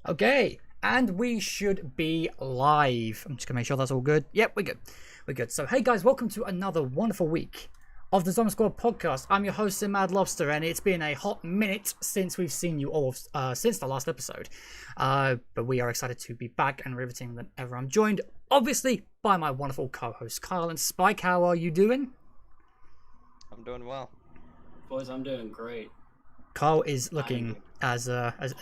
Okay, and we should be live. I'm just gonna make sure that's all good. Yep, we're good. We're good. So, hey guys, welcome to another wonderful week of the ZombSquad Podcast. I'm your host, ZeMadLobster, and it's been a hot minute since we've seen you all, since the last episode. But we are excited to be back and riveting than ever. I'm joined, obviously, by my wonderful co-hosts, Kyle and Spike. How are you doing? I'm doing well. Boys, I'm doing great. Kyle is looking as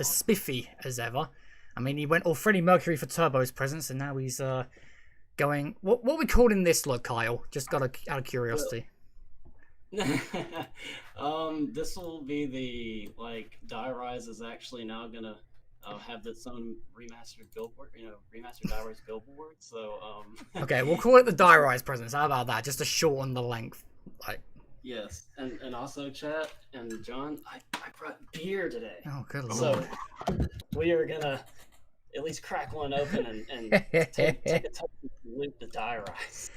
spiffy as ever. I mean, he went all Freddie Mercury for Turbo's presence, and now he's going. What we calling this look, Kyle? Just out of curiosity. This will be the Die Rise is actually now gonna have its own remastered billboard. Remastered Die Rise billboard. So Okay, we'll call it the Die Rise presence. How about that? Just to shorten the length. Yes, and also chat and John, I brought beer today. Oh, good lord. So we are gonna at least crack one open and take a token to loot the Die Rise.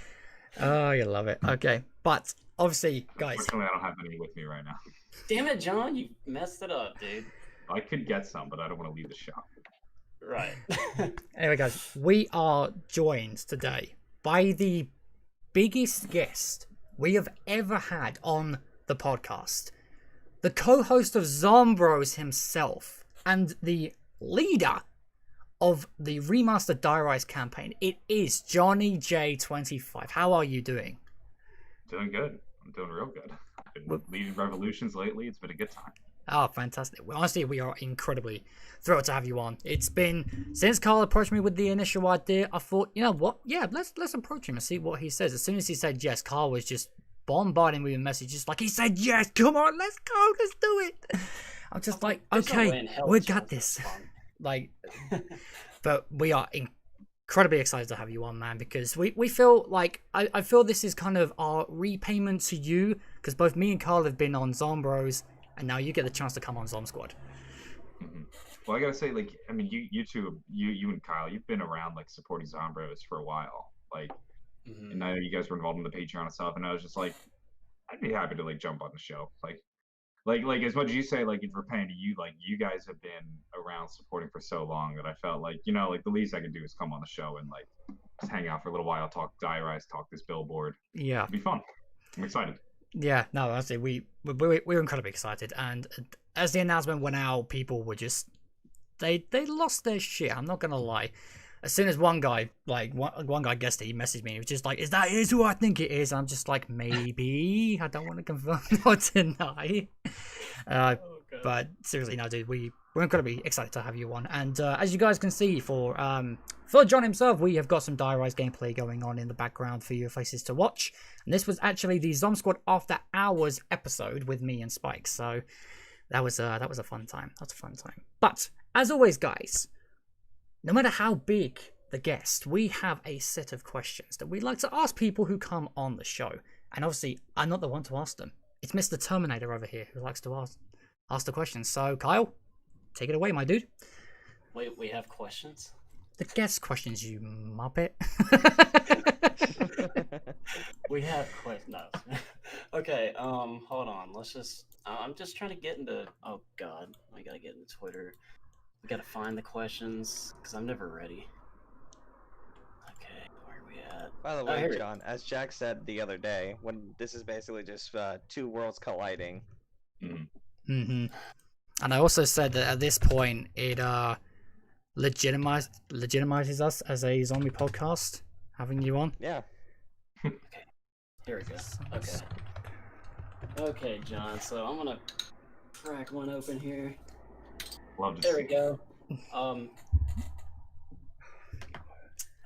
Oh, you love it. Okay, but obviously, guys. Unfortunately, I don't have any with me right now. Damn it, John, you messed it up, dude. I could get some, but I don't want to leave the shop. Right. Anyway, guys, we are joined today by the biggest guest we have ever had on the podcast. The co-host of Zombroz himself and the leader of the Remastered Die Rise campaign. It is JohnyJ25. How are you doing? Doing good. I'm doing real good. I've been leading revolutions lately. It's been a good time. Oh, fantastic. Well, honestly, we are incredibly thrilled to have you on. It's been, since Carl approached me with the initial idea, I thought, you know what? Yeah, let's approach him and see what he says. As soon as he said yes, Carl was just bombarding me with messages like, he said yes, come on, let's go, let's do it. I'm just like, okay, we got this. But we are incredibly excited to have you on, man, because we feel like, I feel this is kind of our repayment to you, because both me and Carl have been on Zombroz, and now you get the chance to come on ZombSquad. Mm-hmm. Well, I gotta say, I mean, you two, you and Kyle, you've been around, supporting Zombroz for a while. Mm-hmm. And I know you guys were involved in the Patreon and stuff, and I was just like, I'd be happy to, jump on the show. Like as much as you say, if we're paying to you, you guys have been around supporting for so long that I felt the least I could do is come on the show and, just hang out for a little while, talk Die Rise, talk this billboard. Yeah. It'd be fun. I'm excited. Yeah, no, honestly, we're incredibly excited, and as the announcement went out, people were just they lost their shit. I'm not gonna lie. As soon as one guy guessed it, he messaged me. He was just like, "Is that who I think it is?" And I'm just like, maybe. I don't want to confirm or deny. But seriously, no, dude, we're incredibly excited to have you on. And as you guys can see, for John himself, we have got some Die Rise gameplay going on in the background for your faces to watch. And this was actually the ZombSquad After Hours episode with me and Spike. So that was a fun time. That's a fun time. But as always, guys, no matter how big the guest, we have a set of questions that we like to ask people who come on the show. And obviously, I'm not the one to ask them. It's Mr. Terminator over here who likes to ask the questions. So, Kyle, take it away, my dude. Wait, we have questions? The guest questions, you muppet. We have questions. No. Okay, hold on. Let's just... I'm just trying to get into... Oh, God. I gotta get into Twitter. We gotta find the questions, because I'm never ready. Okay, where are we at? By the way, John, as Jack said the other day, when this is basically just two worlds colliding. Mm-hmm. And I also said that at this point, it legitimizes us as a zombie podcast, having you on. Yeah. Okay, here we go. Okay. Okay, John, so I'm gonna crack one open here. Love to There see we go.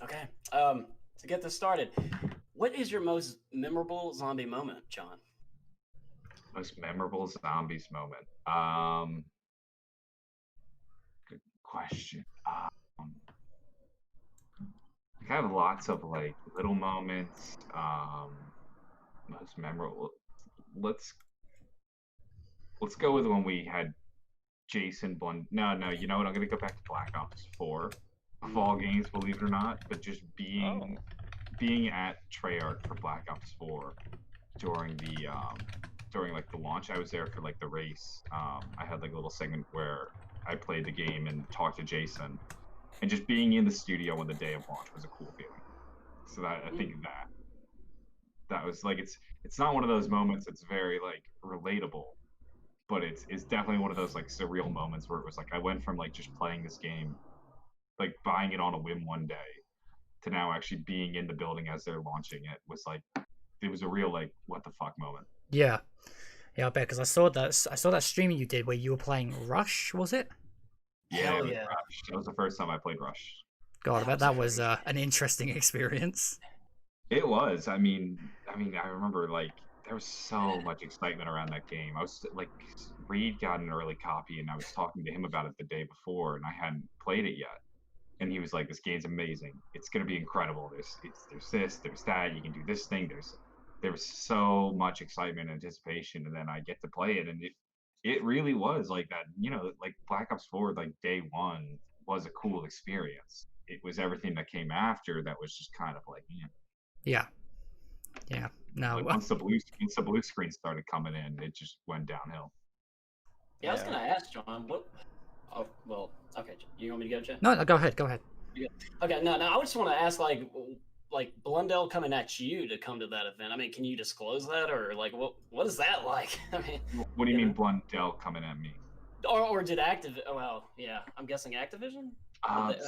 Okay. To get this started, what is your most memorable zombie moment, John? Most memorable zombies moment. Good question. I have lots of little moments. Most memorable. Let's go with when we had Jason Blunt. No, you know what? I'm gonna go back to Black Ops 4 of all games, believe it or not. But just being at Treyarch for Black Ops 4 during the launch. I was there for the race. I had a little segment where I played the game and talked to Jason, and just being in the studio on the day of launch was a cool feeling. So I think that was like it's not one of those moments that's very like relatable, but it's definitely one of those like surreal moments where it was like I went from like just playing this game, like buying it on a whim one day, to now actually being in the building as they're launching it. Was like it was a real like what the fuck moment. Yeah, I bet, because I saw that streaming you did where you were playing Rush, was it? Yeah, Hell it was yeah. Rush. That was the first time I played Rush. God, I bet that was an interesting experience. It was. I mean, I remember like there was so much excitement around that game. I was like, Reed got an early copy, and I was talking to him about it the day before, and I hadn't played it yet. And he was like, "This game's amazing. It's gonna be incredible. There's this, there's that. You can do this thing. There was so much excitement and anticipation, and then I get to play it, and it really was like that. You know, like Black Ops 4, like day one was a cool experience. It was everything that came after that was just kind of like, Yeah. No. like once the blue screen started coming in, it just went downhill. Yeah, I was gonna ask John, what? Oh, well, okay. You want me to go, Jeff? No, go ahead. Okay, no, I just want to ask, like Blundell coming at you to come to that event. I mean, can you disclose that, or like what is that like? I mean, What do you mean Blundell coming at me? or did Activision? Well, yeah, I'm guessing Activision.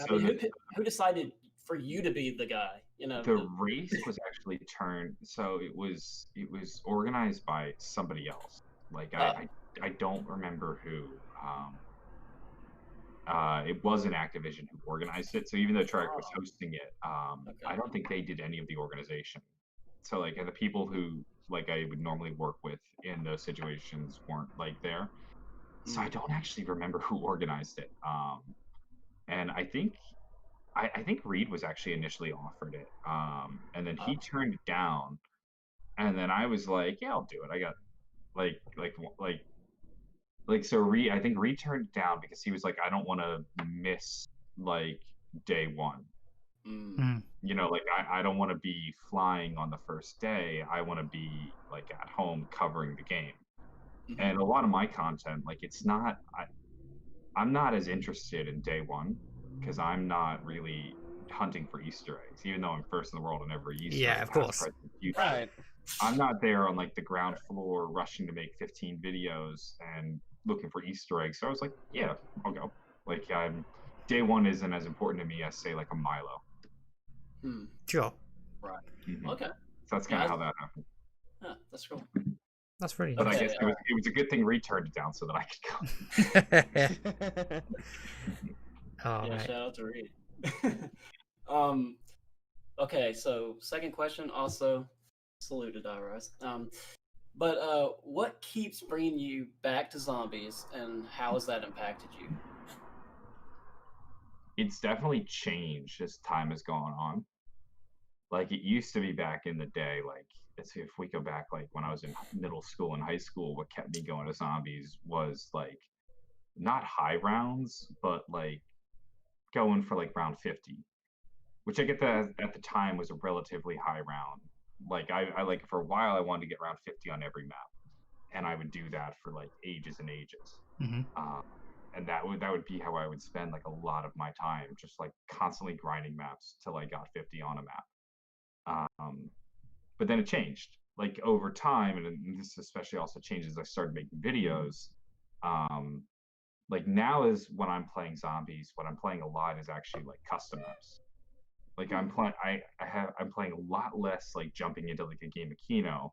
So Who decided for you to be the guy? You know, the race was actually turned. So it was organized by somebody else. Like I don't remember who. It wasn't Activision who organized it. So even though Treyarch was hosting it, I don't think they did any of the organization. So like the people who like I would normally work with in those situations weren't like there. So I don't actually remember who organized it. And I think Reed was actually initially offered it, and then he turned it down. And then I was like, yeah, I'll do it. I got so Reed. I think Reed turned it down because he was like, I don't want to miss like day one. You know, like I don't want to be flying on the first day. I want to be like at home covering the game. And a lot of my content, like I'm not as interested in day one because I'm not really hunting for Easter eggs, even though I'm first in the world in every Easter egg. Yeah, of course. Right. I'm not there on like the ground floor rushing to make 15 videos and looking for Easter eggs. So I was like, yeah, I'll go. Like day one isn't as important to me as say like a Milo. Sure. Right. Mm-hmm. Okay. So that's kind of how that happened. Yeah, that's cool. That's really But nice. I guess it was a good thing Reed turned it down so that I could go. Oh, Yeah, man. shout out to Reed. Okay, so second question, also salute to Die Rise. But what keeps bringing you back to zombies, and how has that impacted you? It's definitely changed as time has gone on. Like it used to be back in the day, like if we go back like when I was in middle school and high school, what kept me going to zombies was like not high rounds, but like going for like round 50, which I get that at the time was a relatively high round. Like I like for a while I wanted to get round 50 on every map, and I would do that for like ages and ages. And that would be how I would spend like a lot of my time, just like constantly grinding maps till I got 50 on a map. But then it changed like over time, and this especially also changed as I started making videos. Like now is when I'm playing zombies, what I'm playing a lot is actually like custom maps. Like I'm playing a lot less like jumping into like a game of Kino,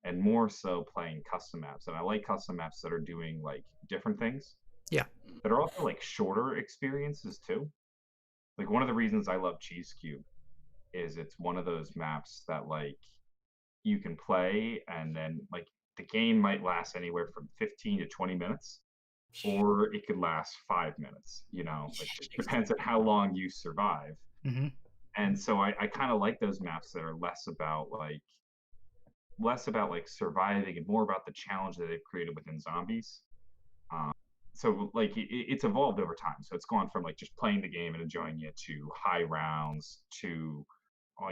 and more so playing custom maps. And I like custom maps that are doing like different things. Yeah. That are also like shorter experiences too. Like one of the reasons I love Cheese Cube is it's one of those maps that like you can play and then like the game might last anywhere from 15 to 20 minutes, or it could last 5 minutes, you know, like just depends on how long you survive. And so I kind of like those maps that are less about like surviving and more about the challenge that they've created within zombies. So like it's evolved over time. So it's gone from like just playing the game and enjoying it to high rounds to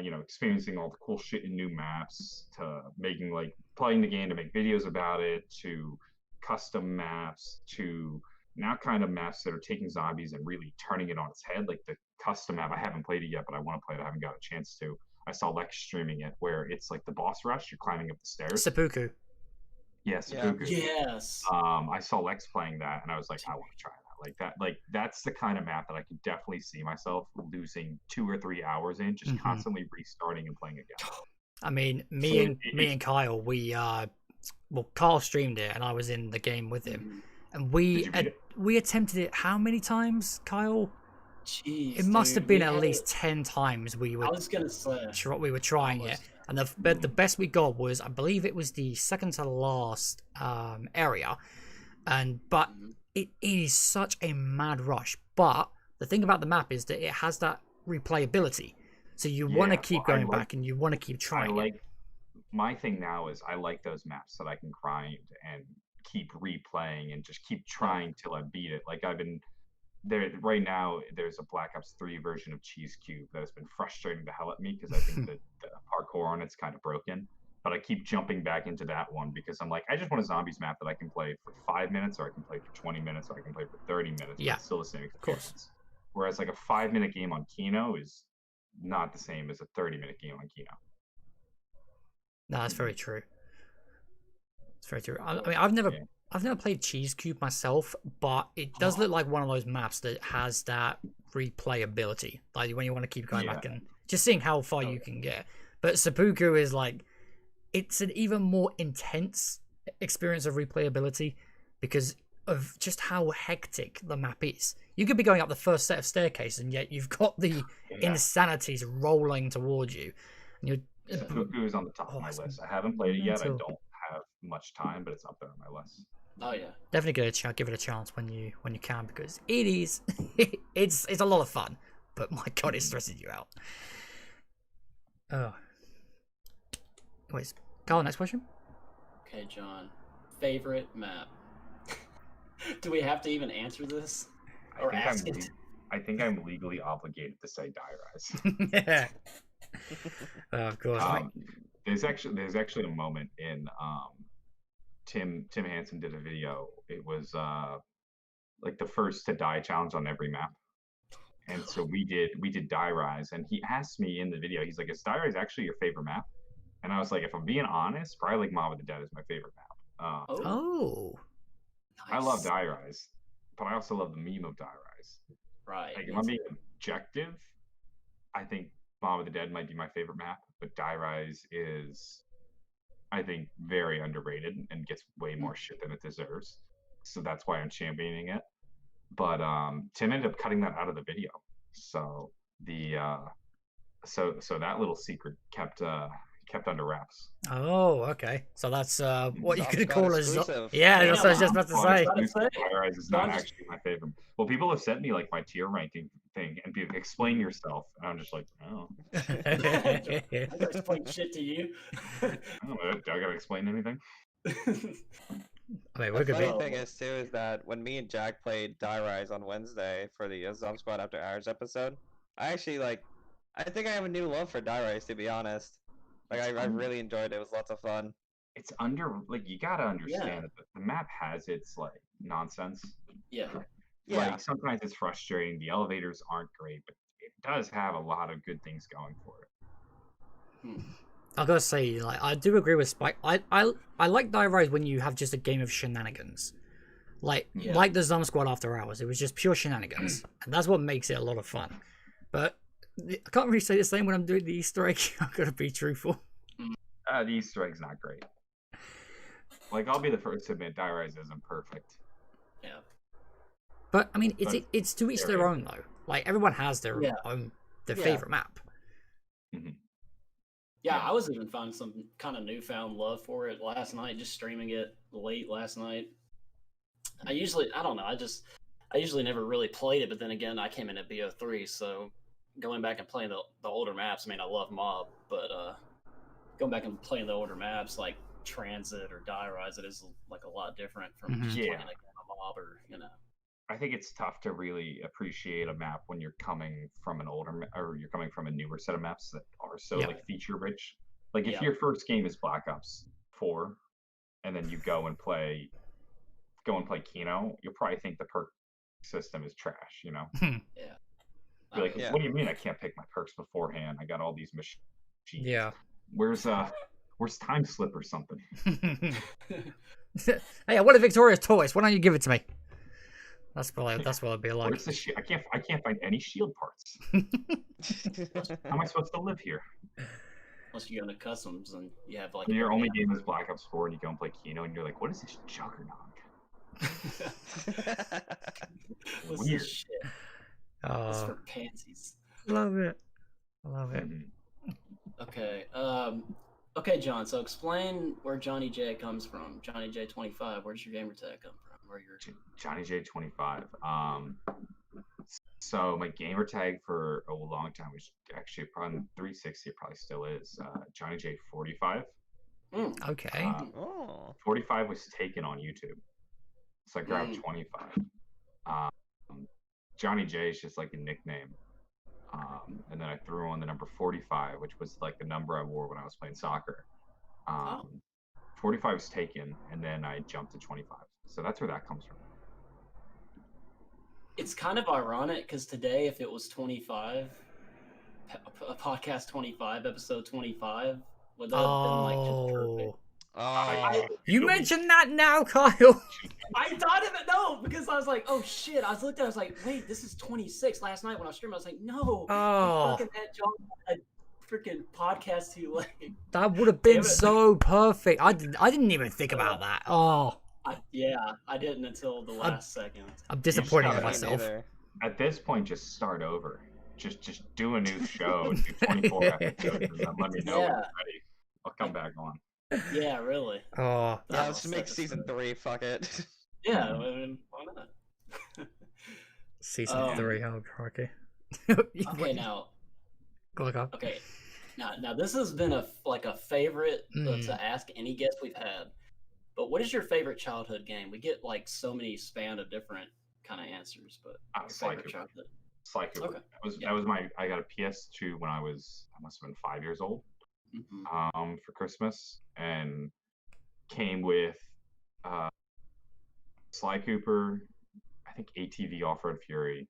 you know, experiencing all the cool shit in new maps, to making like playing the game to make videos about it, to custom maps, to now kind of maps that are taking zombies and really turning it on its head. Like the custom map, I haven't played it yet, but I want to play it. I haven't got a chance to. I saw Lex streaming it, where it's like the boss rush. You're climbing up the stairs. Seppuku. Yeah, Seppuku. Yes. I saw Lex playing that, and I was like, I want to try that. Like that's the kind of map that I could definitely see myself losing 2 or 3 hours in, just constantly restarting and playing again. I mean, me and Kyle, Kyle streamed it, and I was in the game with him, and we attempted it how many times, Kyle? Jeez, it must have been at least 10 times we were. I was gonna say we were trying it, and the best we got was, I believe it was the second to last area, but it is such a mad rush. But the thing about the map is that it has that replayability, so you want to keep going back and you want to keep trying. My thing now is I like those maps that I can grind and keep replaying and just keep trying till I beat it. Like I've been there right now. There's a Black Ops 3 version of Cheese Cube that has been frustrating the hell at me because I think that the parkour on it's kind of broken. But I keep jumping back into that one because I'm like, I just want a zombies map that I can play for 5 minutes, or I can play for 20 minutes, or I can play for 30 minutes. Yeah, but it's still the same experience. Whereas like a 5-minute game on Kino is not the same as a 30-minute game on Kino. No, that's very true. It's very true. I mean, I've never played Cheese Cube myself, but it does look like one of those maps that has that replayability, like when you want to keep going back and just seeing how far you can get. But Seppuku is like, it's an even more intense experience of replayability because of just how hectic the map is. You could be going up the first set of staircases, and yet you've got the insanities rolling towards you. And Seppuku is on the top of my list. I haven't played it yet. I don't have much time, but it's up there on my list. Oh yeah, definitely give it a chance when you can, because it is it's a lot of fun. But my god, it stresses you out. Oh. Anyways, Carl, next question. Okay, John. Favorite map? Do we have to even answer this? Or ask it? I think I'm legally obligated to say Die Rise. Yeah. Of course. There's actually a moment in Tim Hansen did a video. It was like the first to die challenge on every map. And so we did Die Rise, and he asked me in the video, he's like, is Die Rise actually your favorite map? And I was like, if I'm being honest, probably like Mob of the Dead is my favorite map. Nice. I love Die Rise, but I also love the meme of Die Rise. Right. Like, if I'm being objective, I think Mob of the Dead might be my favorite map, but Die Rise is, I think, very underrated and gets way more shit than it deserves. So that's why I'm championing it. But Tim ended up cutting that out of the video. So so that little secret kept under wraps. Oh, okay. So that's what you could call as that's what I was just about to say. Die Rise is not actually my favorite. Well, people have sent me like my tier ranking thing and be like, explain yourself, and I'm just like, oh. I gotta explain shit to you. I don't know, do I gotta explain anything? I mean, the funny thing is too is that when me and Jack played Die Rise on Wednesday for the ZombSquad After Hours episode, I think I have a new love for Die Rise, to be honest. Like I really enjoyed it. It was lots of fun. It's you gotta understand that the map has its like nonsense. Yeah. Like sometimes it's frustrating. The elevators aren't great, but it does have a lot of good things going for it. I gotta say, like, I do agree with Spike. I like Die Rise when you have just a game of shenanigans, like the ZombSquad After Hours. It was just pure shenanigans, and that's what makes it a lot of fun. But I can't really say the same when I'm doing the Easter egg. I've got to be truthful. The Easter egg's not great. Like, I'll be the first to admit Die Rise isn't perfect. Yeah. But I mean, it's to each their own though. Like everyone has their own favorite map. Mm-hmm. Yeah, I was even finding some kind of newfound love for it last night, just streaming it late last night. I usually never really played it, but then again, I came in at BO3, so going back and playing the older maps, I mean, I love Mob, but going back and playing the older maps like Transit or Die Rise, it is like a lot different from just playing like a Mob or, you know. I think it's tough to really appreciate a map when you're coming from you're coming from a newer set of maps that are so like feature rich. Like if your first game is Black Ops 4, and then you go and play go and play Keno, you'll probably think the perk system is trash. You know. Yeah. You're like, Yeah. what do you mean I can't pick my perks beforehand? I got all these machines. Yeah. Where's Time Slip or something? Hey, I want a Victoria's toys. Why don't you give it to me? That's what it'd be like. Where's the I can't find any shield parts. How am I supposed to live here? Unless you go into customs and you have like. Your only game is Black Ops 4, and you go and play Keno, and you're like, what is this juggernaut? What's Weird. this shit? It's for pansies. Love it. I love it. Okay. Okay, John. So explain where Johnny J comes from. JohnyJ25. Where does your gamer tag come from? Where your JohnyJ25. So my gamer tag for a long time was actually probably on 360. It probably still is. JohnyJ45. Okay. Oh. 45 was taken on YouTube, so I grabbed 25. Johnny J is just like a nickname. And then I threw on the number 45, which was like the number I wore when I was playing soccer. 45 was taken, and then I jumped to 25. So that's where that comes from. It's kind of ironic because today, if it was 25, a podcast 25, episode 25, would that have been like just perfect? Oh. You mentioned that now, Kyle. I thought of it, no, because I was like, oh shit. I was looking, I was like, wait, this is 26. Last night when I was streaming, I was like, no. Oh, Fucking had John a freaking podcast too late. that would have been so perfect. I didn't even think about that. Oh, I didn't until the last second. I'm disappointed in gotta- myself. At this point, just start over. Just do a new show, do 24 episodes, and then let me know when you're ready. I'll come back on. Yeah, really. Oh, Yeah, Oh, let's make such a season 3. Fuck it. Yeah, I mean, why not? season 3. Oh, crikey. Okay, now. Go on. Okay, now this has been a favorite to ask any guest we've had. But what is your favorite childhood game? We get like so many span of different kind of answers, but your favorite childhood. Sly Cooper. Okay. That was I got a PS2 when I must have been 5 years old. For Christmas, and came with Sly Cooper, I think ATV Off-Road Fury,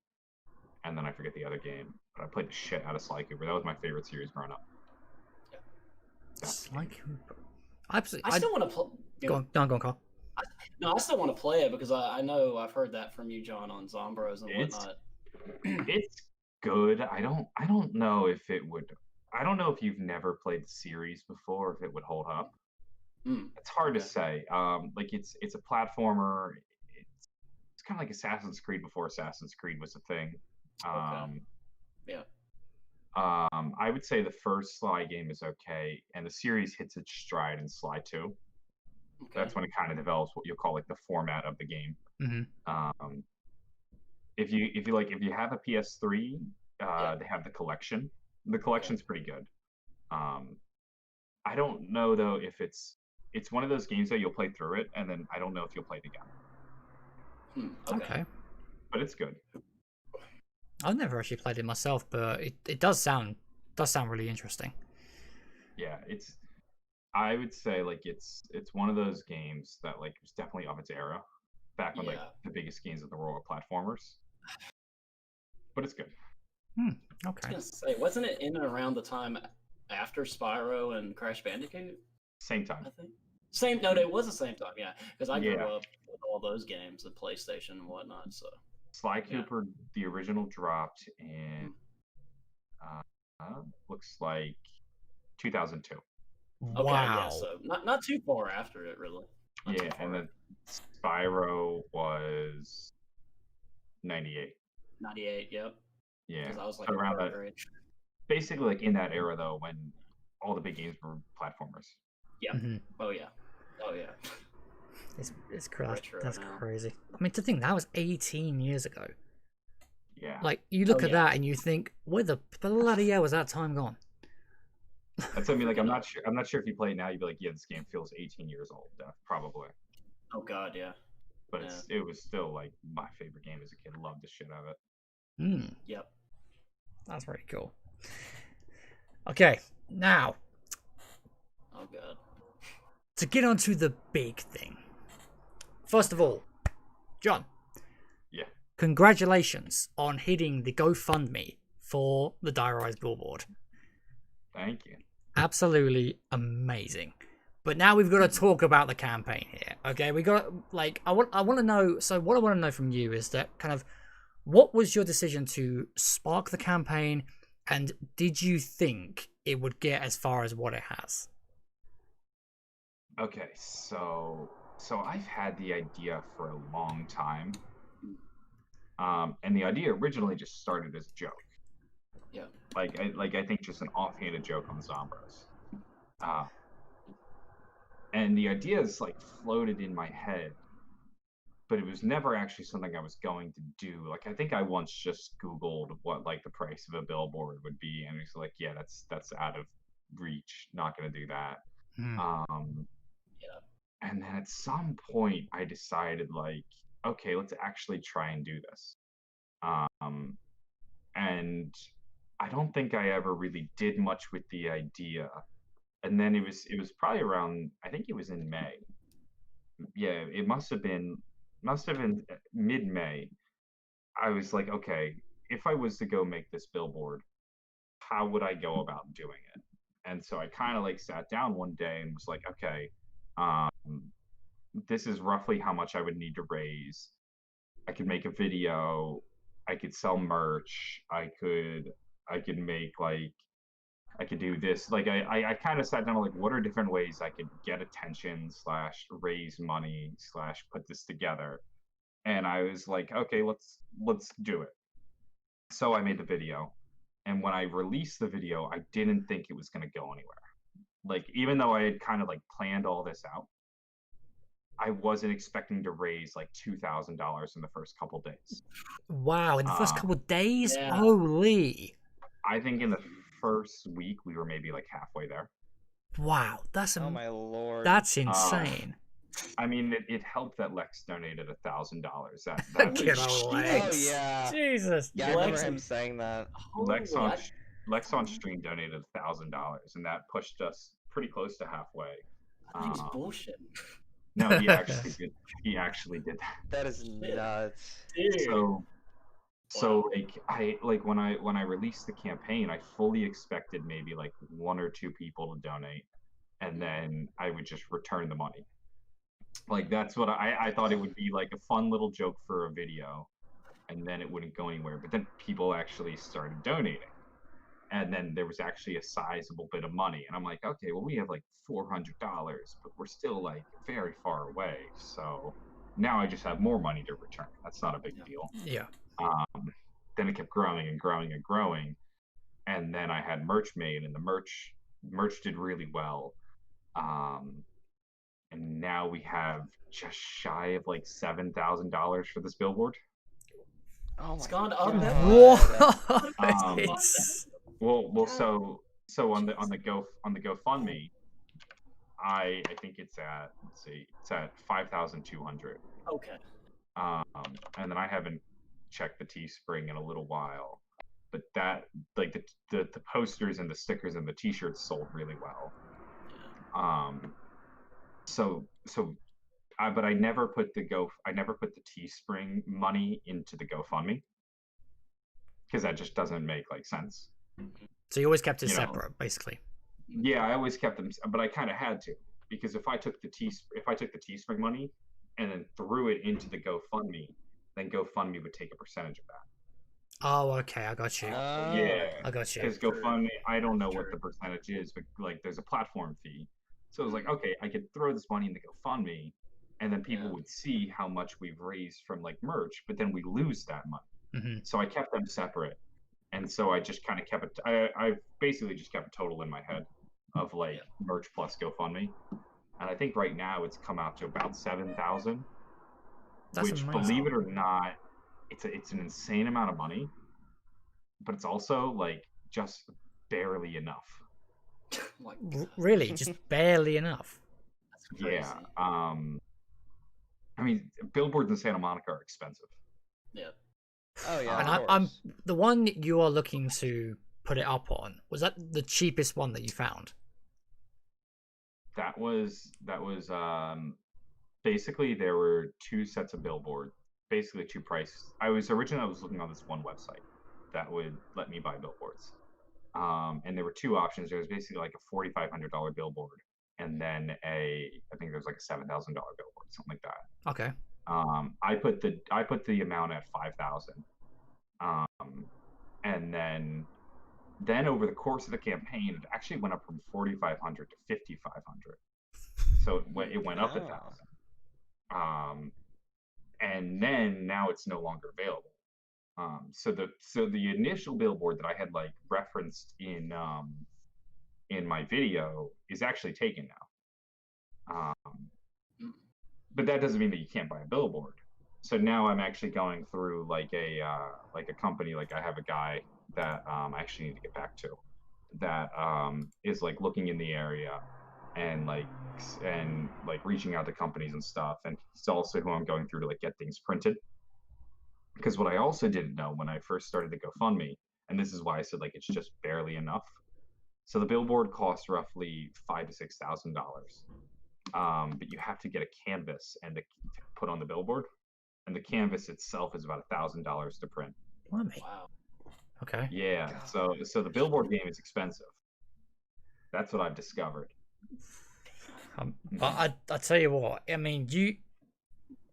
and then I forget the other game, but I played the shit out of Sly Cooper. That was my favorite series growing up. Sly Cooper. I still want to play. Go on, Carl. No, I still want to play it because I know I've heard that from you, John, on Zombroz and whatnot. It's good. I don't know if it would. I don't know if you've never played the series before, if it would hold up. It's hard to say. Like it's a platformer. It's kind of like Assassin's Creed before Assassin's Creed was a thing. Yeah. I would say the first Sly game is okay, and the series hits its stride in Sly 2. Okay. That's when it kind of develops what you'll call like the format of the game. Mm-hmm. If you have a PS3, they have the collection. The collection's pretty good. I don't know though if it's one of those games that you'll play through it, and then I don't know if you'll play it again. Okay. But it's good. I've never actually played it myself, but it does sound really interesting. Yeah, I would say like it's one of those games that like was definitely of its era, back when like the biggest games of the world were platformers. But it's good. Okay. I was gonna say, wasn't it in and around the time after Spyro and Crash Bandicoot? Same time. I think. No, it was the same time. Yeah, because I grew up with all those games, the PlayStation and whatnot. So. Sly Cooper, the original, dropped in looks like 2002. Okay, Wow. yeah, so not too far after it, really. Not too far And then Spyro was 98. 98, yep. Yeah, Because I was like so around that. age. Basically, like in that era though, when all the big games were platformers. Yeah. Mm-hmm. Oh yeah. It's crazy. Retro That's now. crazy. I mean, to think that was 18 years ago. Yeah. Like, you look at that and you think, where the bloody hell was that time gone? That's what I mean. Like, I'm not sure if you play it now, you'd be like, yeah, this game feels 18 years old. Probably. Oh god, yeah. But it was still like my favorite game as a kid. Loved the shit out of it. Yep. That's very cool. Okay, now Oh god. to get onto the big thing. First of all, John. Yeah. Congratulations on hitting the GoFundMe for the Die Rise billboard. Thank you. Absolutely amazing. But now we've got to talk about the campaign here. Okay, we got I want to know. So what I want to know from you is that kind of what was your decision to spark the campaign, and did you think it would get as far as what it has? Okay, so I've had the idea for a long time, and the idea originally just started as a joke. Yeah. I think just an offhanded joke on Zombroz. And the ideas like floated in my head, but it was never actually something I was going to do. Like I think I once just Googled what like the price of a billboard would be, and it's like, yeah, that's out of reach. Not gonna do that. Mm. And then at some point I decided like, okay, let's actually try and do this. And I don't think I ever really did much with the idea. And then it was probably around, I think it was in May. Yeah, it must have been mid-May. I was like, okay, if I was to go make this billboard, how would I go about doing it? And so I kind of like sat down one day and was like, okay, this is roughly how much I would need to raise. I could make a video, I could sell merch, I could make like, I could do this. Like I kind of sat down like, what are different ways I could get attention / raise money / put this together? And I was like, okay, let's do it. So I made the video, and when I released the video, I didn't think it was going to go anywhere. Like even though I had kind of like planned all this out, I wasn't expecting to raise like $2,000 in the first couple days. Wow, in the first couple days? Yeah. Holy. I think in the first week we were maybe like halfway there. Wow, that's Oh my lord. that's insane. I mean, it helped that Lex donated $1,000. That Good was, old Oh Lex. yeah. Jesus. Yeah, I remember Lex- him saying that. Lex Holy, on stream donated $1,000, and that pushed us pretty close to halfway. I think it's bullshit. No, he actually did. He actually did that. That is nuts. Dude. So like when I released the campaign, I fully expected maybe like 1 or 2 people to donate, and then I would just return the money. Like that's what I thought it would be, like a fun little joke for a video, and then it wouldn't go anywhere. But then people actually started donating, and then there was actually a sizable bit of money, and I'm like, okay, well we have like $400, but we're still like very far away. So now I just have more money to return. That's not a big deal. Yeah. Then it kept growing and growing and growing, and then I had merch made, and the merch did really well. And now we have just shy of like $7,000 for this billboard. Oh It's my gone up. God. What? It's... Well, so on the GoFundMe, I think it's at, let's see, it's at 5,200. Okay. And then I haven't checked the Teespring in a little while, but that like the posters and the stickers and the T-shirts sold really well. But I never put the Teespring money into the GoFundMe, because that just doesn't make like sense. So you always kept it You know. separate, basically. Yeah, I always kept them, but I kind of had to, because if I took the Teespring money and then threw it into the GoFundMe, then GoFundMe would take a percentage of that. Oh, okay, I got you. Yeah, I got you. because GoFundMe, I don't know what the percentage is, but like there's a platform fee. So it was like, okay, I could throw this money in the GoFundMe, and then people would see how much we've raised from like merch, but then we lose that money. Mm-hmm. So I kept them separate, and so I just kind of kept it. I basically just kept a total in my head of like merch plus GoFundMe, and I think right now it's come out to about 7,000. Which, amazing. believe it or not, it's an insane amount of money, but it's also like just barely enough. Like, Really, just barely enough. that's crazy. Yeah. I mean, billboards in Santa Monica are expensive. Yeah. Oh yeah. And of I'm course. the one you are looking to put it up on. Was that the cheapest one that you found? That was basically there were 2 sets of billboard. basically two prices. I was looking on this one website that would let me buy billboards. And there were two options. There was basically like a $4,500 billboard, and then I think there was like a $7,000 billboard, something like that. Okay. I put the amount at 5,000. And then over the course of the campaign, it actually went up from 4,500 to 5,500. So it went up 1,000. And then now it's no longer available. So the initial billboard that I had like referenced in my video is actually taken now. But that doesn't mean that you can't buy a billboard. So now I'm actually going through like a company. Like I have a guy that I actually need to get back to that is like looking in the area and reaching out to companies and stuff. And he's also who I'm going through to like get things printed. Because what I also didn't know when I first started the GoFundMe, and this is why I said like it's just barely enough. So the billboard costs roughly $5,000 to $6,000, but you have to get a canvas and to put on the billboard, and the canvas itself is about $1,000 to print. Wow. Okay. Yeah. So the billboard game is expensive. That's what I've discovered. But I tell you what, I mean,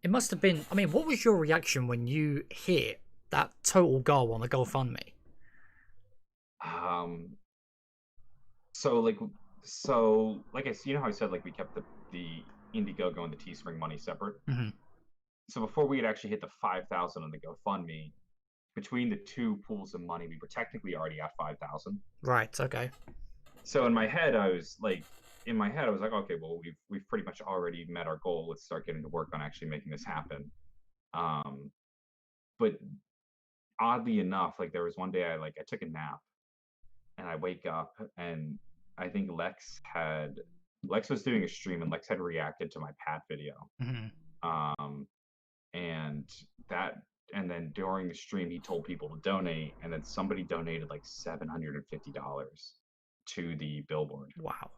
it must have been. I mean, what was your reaction when you hit that total goal on the GoFundMe? So like you know how I said like we kept the Indiegogo and the Teespring money separate. Mm-hmm. So before we had actually hit the 5,000 on the GoFundMe, between the two pools of money, we were technically already at 5,000. Right. Okay. So in my head, I was like, okay, well, we've pretty much already met our goal. Let's start getting to work on actually making this happen. But oddly enough, like there was one day I took a nap, and I wake up, and I think Lex was doing a stream, and Lex had reacted to my Pat video. Mm-hmm. And then during the stream, he told people to donate, and then somebody donated like $750 to the billboard. Wow.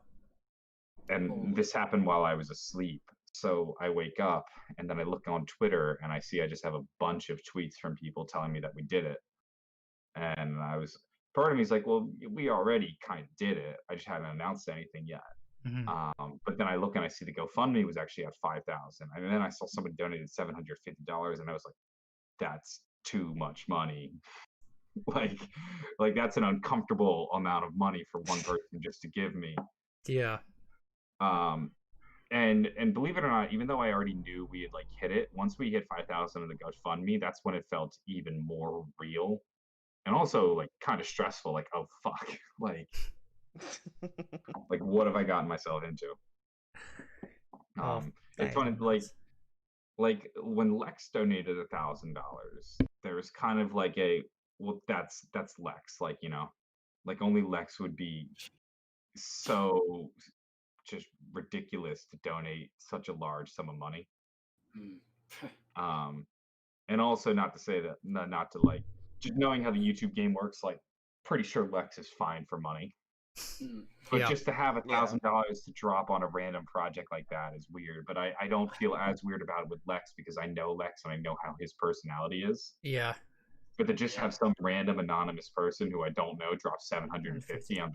And this happened while I was asleep. So I wake up, and then I look on Twitter, and I see I just have a bunch of tweets from people telling me that we did it. And part of me is like, well, we already kind of did it. I just hadn't announced anything yet. Mm-hmm. But then I look and I see the GoFundMe was actually at 5,000. And then I saw somebody donated $750, and I was like, that's too much money. like that's an uncomfortable amount of money for one person just to give me. Yeah. And believe it or not, even though I already knew we had like hit it, once we hit 5,000 in the GoFundMe, that's when it felt even more real, and also like kind of stressful. Like, oh fuck, like what have I gotten myself into? It's funny, like when Lex donated $1,000, there was kind of like that's Lex, like, you know, like only Lex would be so just ridiculous to donate such a large sum of money. And also not to say that, not to like, just knowing how the YouTube game works, like pretty sure Lex is fine for money. But just to have $1,000 to drop on a random project like that is weird. But I don't feel as weird about it with Lex because I know Lex and I know how his personality is. Yeah. But to just have some random anonymous person who I don't know drop 750, I'm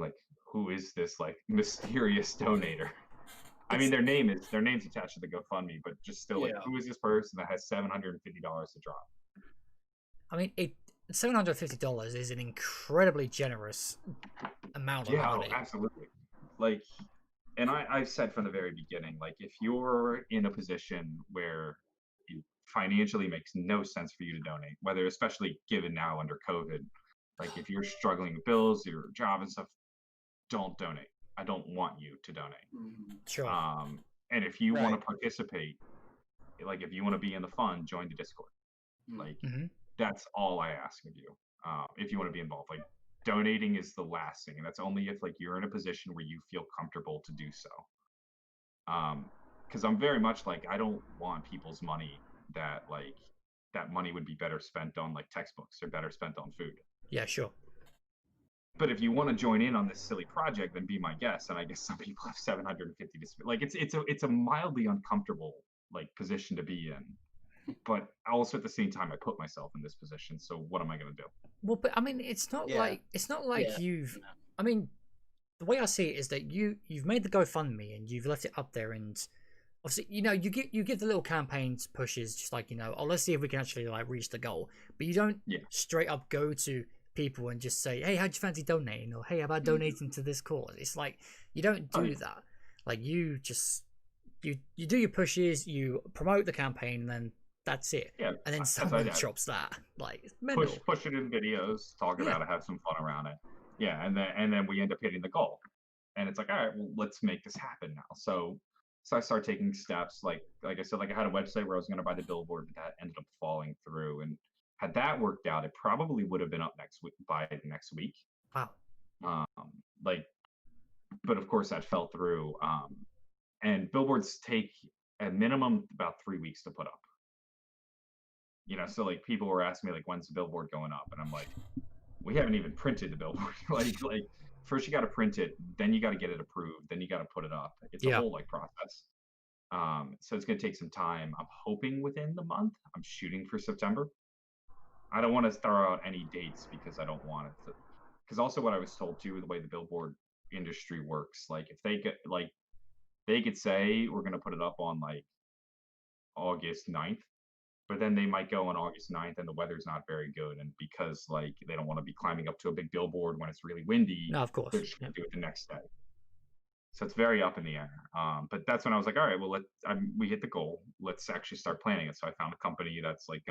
like, who is this like mysterious donator? I mean, their name's attached to the GoFundMe, but just still, like, who is this person that has $750 to drop? I mean, $750 is an incredibly generous amount of money. Yeah, absolutely. Like, and I've said from the very beginning, like, if you're in a position where it financially makes no sense for you to donate, whether, especially given now under COVID, like if you're struggling with bills, your job and stuff, don't donate. I don't want you to donate. Sure. And if you want to participate, like if you want to be in the fun, join the Discord. Like, that's all I ask of you. If you want to be involved, like donating is the last thing, and that's only if like you're in a position where you feel comfortable to do so. Because I'm very much like, I don't want people's money that money would be better spent on like textbooks or better spent on food. Yeah, sure. But if you want to join in on this silly project, then be my guest. And I guess some people have $750 to spend. Like it's a mildly uncomfortable like position to be in. but also at the same time, I put myself in this position. So what am I going to do? Well, but I mean, it's not Yeah. like Yeah. you've. No. I mean, the way I see it is that you've made the GoFundMe and you've left it up there, and obviously, you give the little campaigns pushes, just like, oh, let's see if we can actually like reach the goal. But you don't straight up go to people and just say, hey, how'd you fancy donating, or hey, how about donating to this cause? It's like you don't do that. Like you just you do your pushes, you promote the campaign, and then that's it. Yeah, and then someone drops that. Like it's mental. Push it in videos, talk about it, have some fun around it. Yeah, and then we end up hitting the goal. And it's like, all right, well, let's make this happen now. So I started taking steps. Like I said, like I had a website where I was going to buy the billboard, but that ended up falling through. And had that worked out, it probably would have been up by next week. Wow. But of course that fell through. And billboards take a minimum about 3 weeks to put up. So like people were asking me like, when's the billboard going up? And I'm like, we haven't even printed the billboard. like first you got to print it, then you got to get it approved, then you got to put it up. It's a whole like process. So it's going to take some time. I'm hoping within the month. I'm shooting for September. I don't want to throw out any dates because I don't want it to. Because also what I was told too, the way the billboard industry works, like if they get like, they could say we're going to put it up on like August 9th, but then they might go on August 9th and the weather's not very good. And because like they don't want to be climbing up to a big billboard when it's really windy, no, of course, they're just going to do it the next day. So it's very up in the air. But that's when I was like, all right, well, we hit the goal. Let's actually start planning it. So I found a company that's like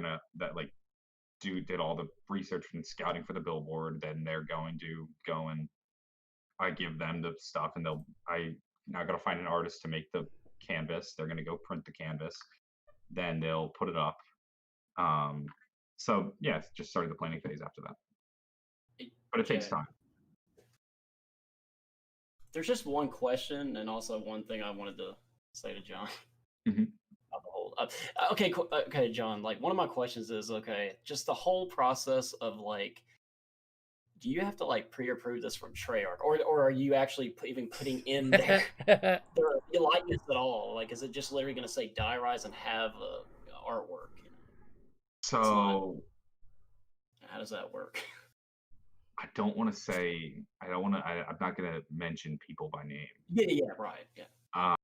did all the research and scouting for the billboard. Then they're going to go and I give them the stuff, and I now got to find an artist to make the canvas. They're going to go print the canvas. Then they'll put it up. So yeah, just started the planning phase after that. But it takes time. There's just one question, and also one thing I wanted to say to John. Mm-hmm. Okay, John. Like one of my questions is, just the whole process of like, do you have to like pre-approve this from Treyarch, or are you actually even putting in their likeness at all? Like, is it just literally going to say Die Rise and have artwork? So how does that work? I don't want to say. I'm not going to mention people by name. Yeah, right. Yeah.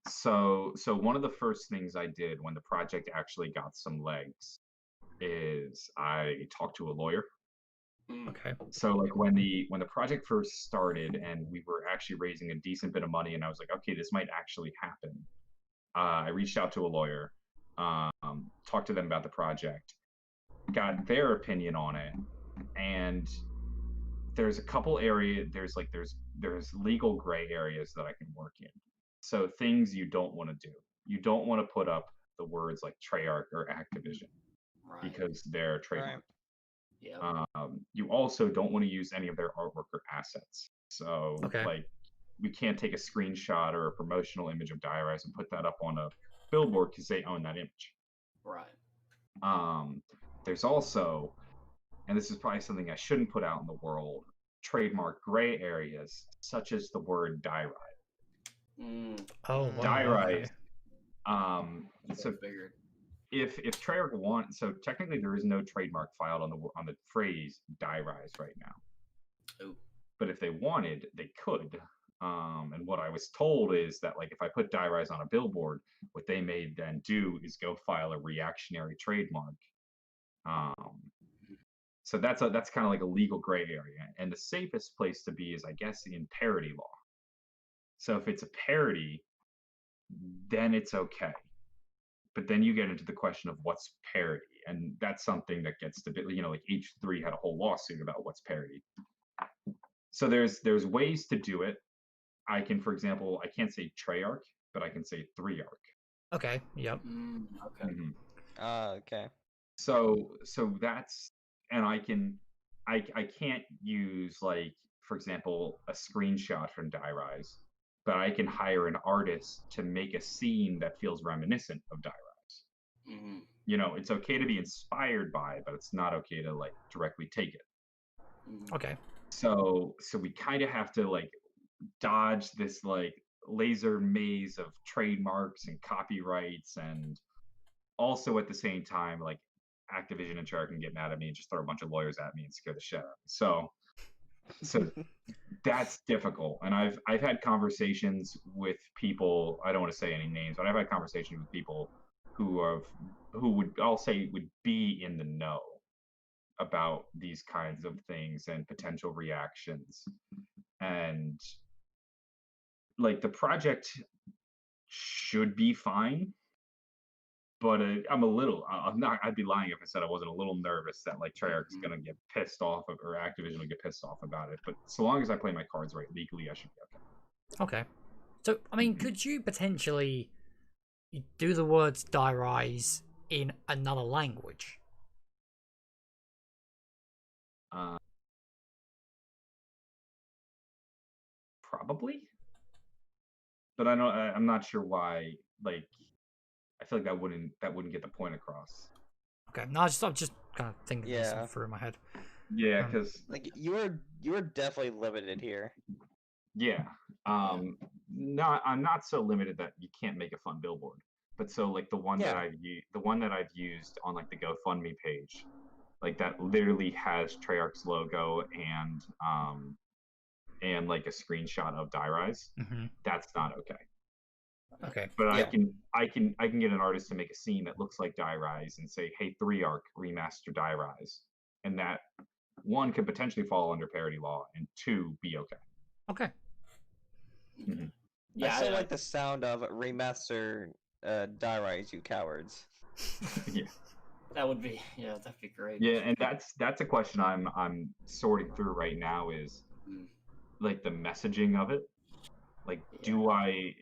So one of the first things I did when the project actually got some legs is I talked to a lawyer. Okay. So like when the project first started and we were actually raising a decent bit of money, and I was like, okay, this might actually happen. I reached out to a lawyer, talked to them about the project, got their opinion on it, and there's a couple areas. There's legal gray areas that I can work in. So things you don't want to do. You don't want to put up the words like Treyarch or Activision, Right. Because they're trademarked. Right. Yeah. You also don't want to use any of their artwork or assets. So like we can't take a screenshot or a promotional image of Die Rise and put that up on a billboard because they own that image. Right. There's also, and this is probably something I shouldn't put out in the world, trademark gray areas such as the word Die Rise. Oh, wow. Die Rise. So figured. If Treyarch wants, so technically there is no trademark filed on the phrase Die Rise right now. Ooh. But if they wanted, they could. And what I was told is that like if I put Die Rise on a billboard, what they may then do is go file a reactionary trademark. So that's kind of like a legal gray area. And the safest place to be is, I guess, in parody law. So if it's a parody, then it's okay. But then you get into the question of what's parody, and that's something that gets to like H3 had a whole lawsuit about what's parody. So there's ways to do it. I can, for example, I can't say Treyarch, but I can say 3Arch. Okay. Yep. Okay. Mm-hmm. Okay. So that's, and I can't use, like, for example, a screenshot from Die Rise, but I can hire an artist to make a scene that feels reminiscent of Die Rise. Mm-hmm. It's okay to be inspired by it, but it's not okay to like directly take it. Okay. So we kind of have to like dodge this like laser maze of trademarks and copyrights and also at the same time, like Activision and Treyarch can get mad at me and just throw a bunch of lawyers at me and scare the shit out of me. So that's difficult. And I've had conversations with people, I don't want to say any names, but I've had conversations with people who would, I'll say, would be in the know about these kinds of things and potential reactions. And like the project should be fine, but I'd be lying if I said I wasn't a little nervous that like Treyarch is going to get pissed off or Activision will get pissed off about it. But so long as I play my cards right legally, I should be okay. Okay. So, I mean, could you potentially do the words Die Rise in another language? Probably. But I'm not sure why, like, I feel like that wouldn't get the point across. Okay, no, I'm just kind of thinking this through in my head. Yeah, because like you are definitely limited here. Yeah. No, I'm not so limited that you can't make a fun billboard. Like the one that I've used on like the GoFundMe page, like that literally has Treyarch's logo and like a screenshot of Die Rise. Mm-hmm. That's not okay. Okay. But I can get an artist to make a scene that looks like Die Rise and say, hey, 3ARC, remaster Die Rise. And that, one, could potentially fall under parody law, and two, be okay. Okay. Mm-hmm. Yeah, I still like the sound of remaster Die Rise, you cowards. Yeah. That'd be great. Yeah, and that's a question I'm sorting through right now is like the messaging of it. Like, do I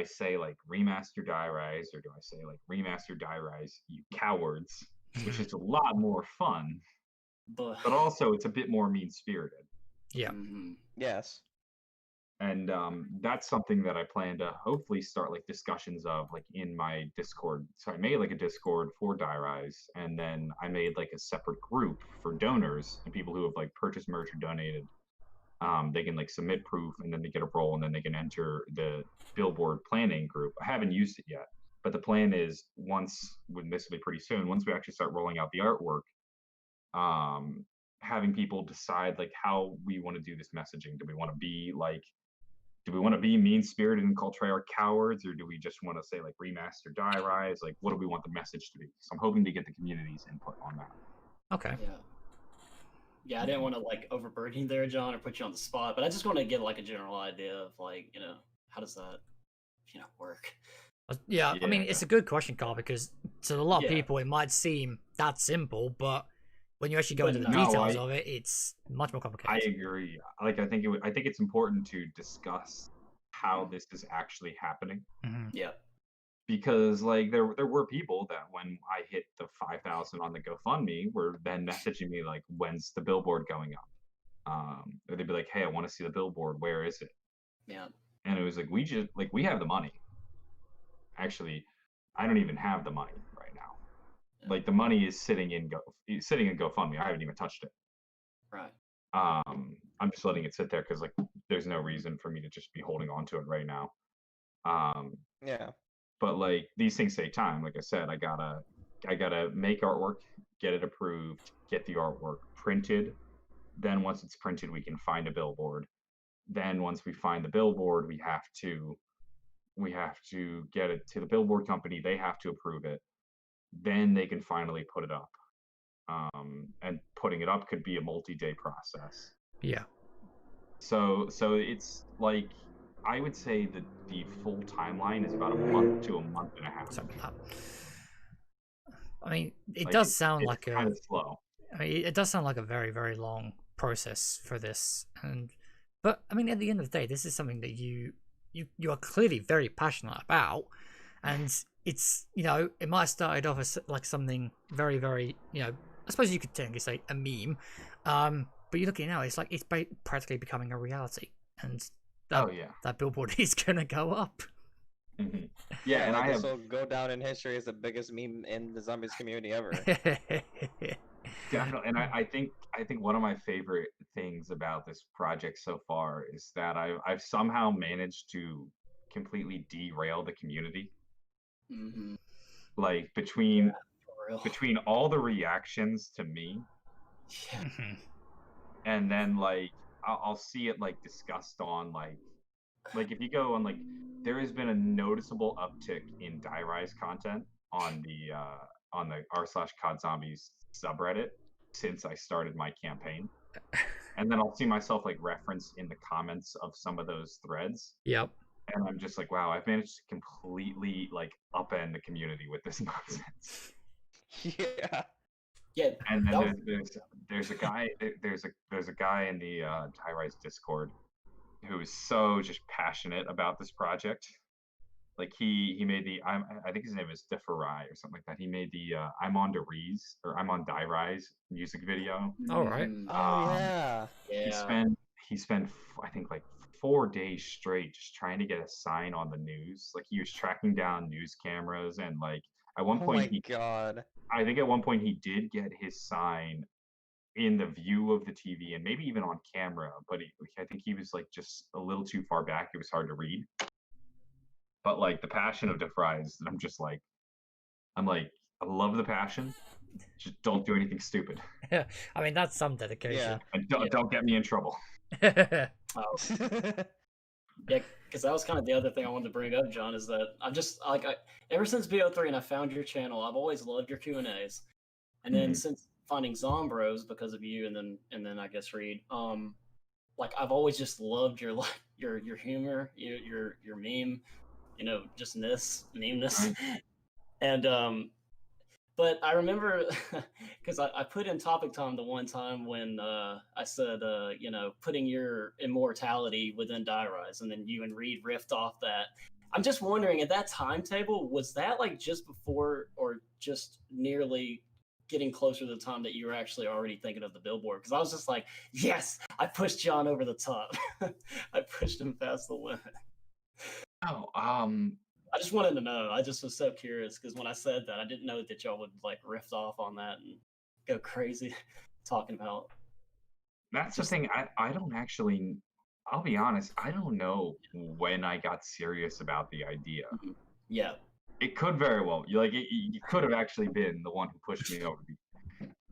say like remaster Die Rise, or do I say like remaster Die Rise, you cowards, which is a lot more fun, but also it's a bit more mean-spirited. Yeah. Mm-hmm. Yes. And that's something that I plan to hopefully start like discussions of like in my Discord. So I made like a Discord for Die Rise, and then I made like a separate group for donors and people who have like purchased merch or donated. They can like submit proof, and then they get a role, and then they can enter the billboard planning group. I haven't used it yet, but the plan is this will be pretty soon, once we actually start rolling out the artwork, having people decide like how we want to do this messaging. Do we want to be mean-spirited and call Treyarch cowards, or do we just want to say like remaster Die Rise? Like, what do we want the message to be? So I'm hoping to get the community's input on that. Okay. Yeah, I didn't want to like overburden you there, John, or put you on the spot, but I just want to get like a general idea of like, how does that, work? Yeah, I mean, it's a good question, Carl, because to a lot of people it might seem that simple, but when you actually go into the details of it, it's much more complicated. I agree. Like, I think it's important to discuss how this is actually happening. Mm-hmm. Yeah. Because like there were people that when I hit the 5,000 on the GoFundMe were then messaging me like, when's the billboard going up? Or they'd be like, hey, I want to see the billboard. Where is it? Yeah. And it was like, we have the money. Actually, I don't even have the money right now. Yeah. Like the money is sitting in GoFundMe. I haven't even touched it. Right. I'm just letting it sit there because like there's no reason for me to just be holding on to it right now. Yeah. But like these things take time. Like I said, I gotta make artwork, get it approved, get the artwork printed. Then once it's printed, we can find a billboard. Then once we find the billboard, we have to get it to the billboard company. They have to approve it. Then they can finally put it up. And putting it up could be a multi-day process. Yeah. So it's like, I would say that the full timeline is about a month to a month and a half. Something like that. I mean, it does sound like kind of slow. I mean, it does sound like a very, very long process for this, but I mean, at the end of the day, this is something that you are clearly very passionate about, and it's it might have started off as like something very, very I suppose you could technically say a meme, but you look at it now, it's like it's practically becoming a reality, and that billboard is gonna go up. Mm-hmm. Yeah, and this will go down in history as the biggest meme in the zombies community ever. Definitely, and I think one of my favorite things about this project so far is that I've somehow managed to completely derail the community. Mm-hmm. Like between For real. between all the reactions to me, Yeah. Mhm. and then like I'll see it like discussed on like if you go on like there has been a noticeable uptick in Die Rise content on the r/COD Zombies subreddit since I started my campaign. And then I'll see myself like referenced in the comments of some of those threads. Yep. And I'm just like, wow, I've managed to completely like upend the community with this nonsense. Yeah. Yeah. And that then was- there's a guy there's a guy in the Die Rise Discord who is so just passionate about this project. Like he made the I think his name is Deferai or something like that. He made the I'm on Die Rise or I'm on Die Rise music video. All right. Mm, Oh yeah. yeah. He spent I think like 4 days straight just trying to get a sign on the news. Like he was tracking down news cameras and like at one Oh point my he god. I think at one point he did get his sign in the view of the TV and maybe even on camera, but I think he was like just a little too far back. It was hard to read. But like the passion of DeFries, I'm like, I love the passion. Just don't do anything stupid, I mean, that's some dedication. and don't get me in trouble. Oh, yeah, because that was kind of the other thing I wanted to bring up, John, is that I'm just like ever since BO3 and I found your channel, I've always loved your Q&As, and then Mhm. since finding Zombroz because of you, and then I guess Reed, like I've always just loved your your humor, your meme, just memeness, and but I remember because I put in Topic Time the one time when I said, putting your immortality within Die Rise, and then you and Reed riffed off that. I'm just wondering, at that timetable, was that like just before or just nearly getting closer to the time that you were actually already thinking of the billboard? Because I was just like, yes, I pushed John over the top. I pushed him past the limit. Oh, I just wanted to know. I just was so curious because when I said that, I didn't know that y'all would like riff off on that and go crazy talking about. that's Just- the thing. I don't actually. I'll be honest. I don't know when I got serious about the idea. Yeah, It could very well. You could have actually been the one who pushed me over.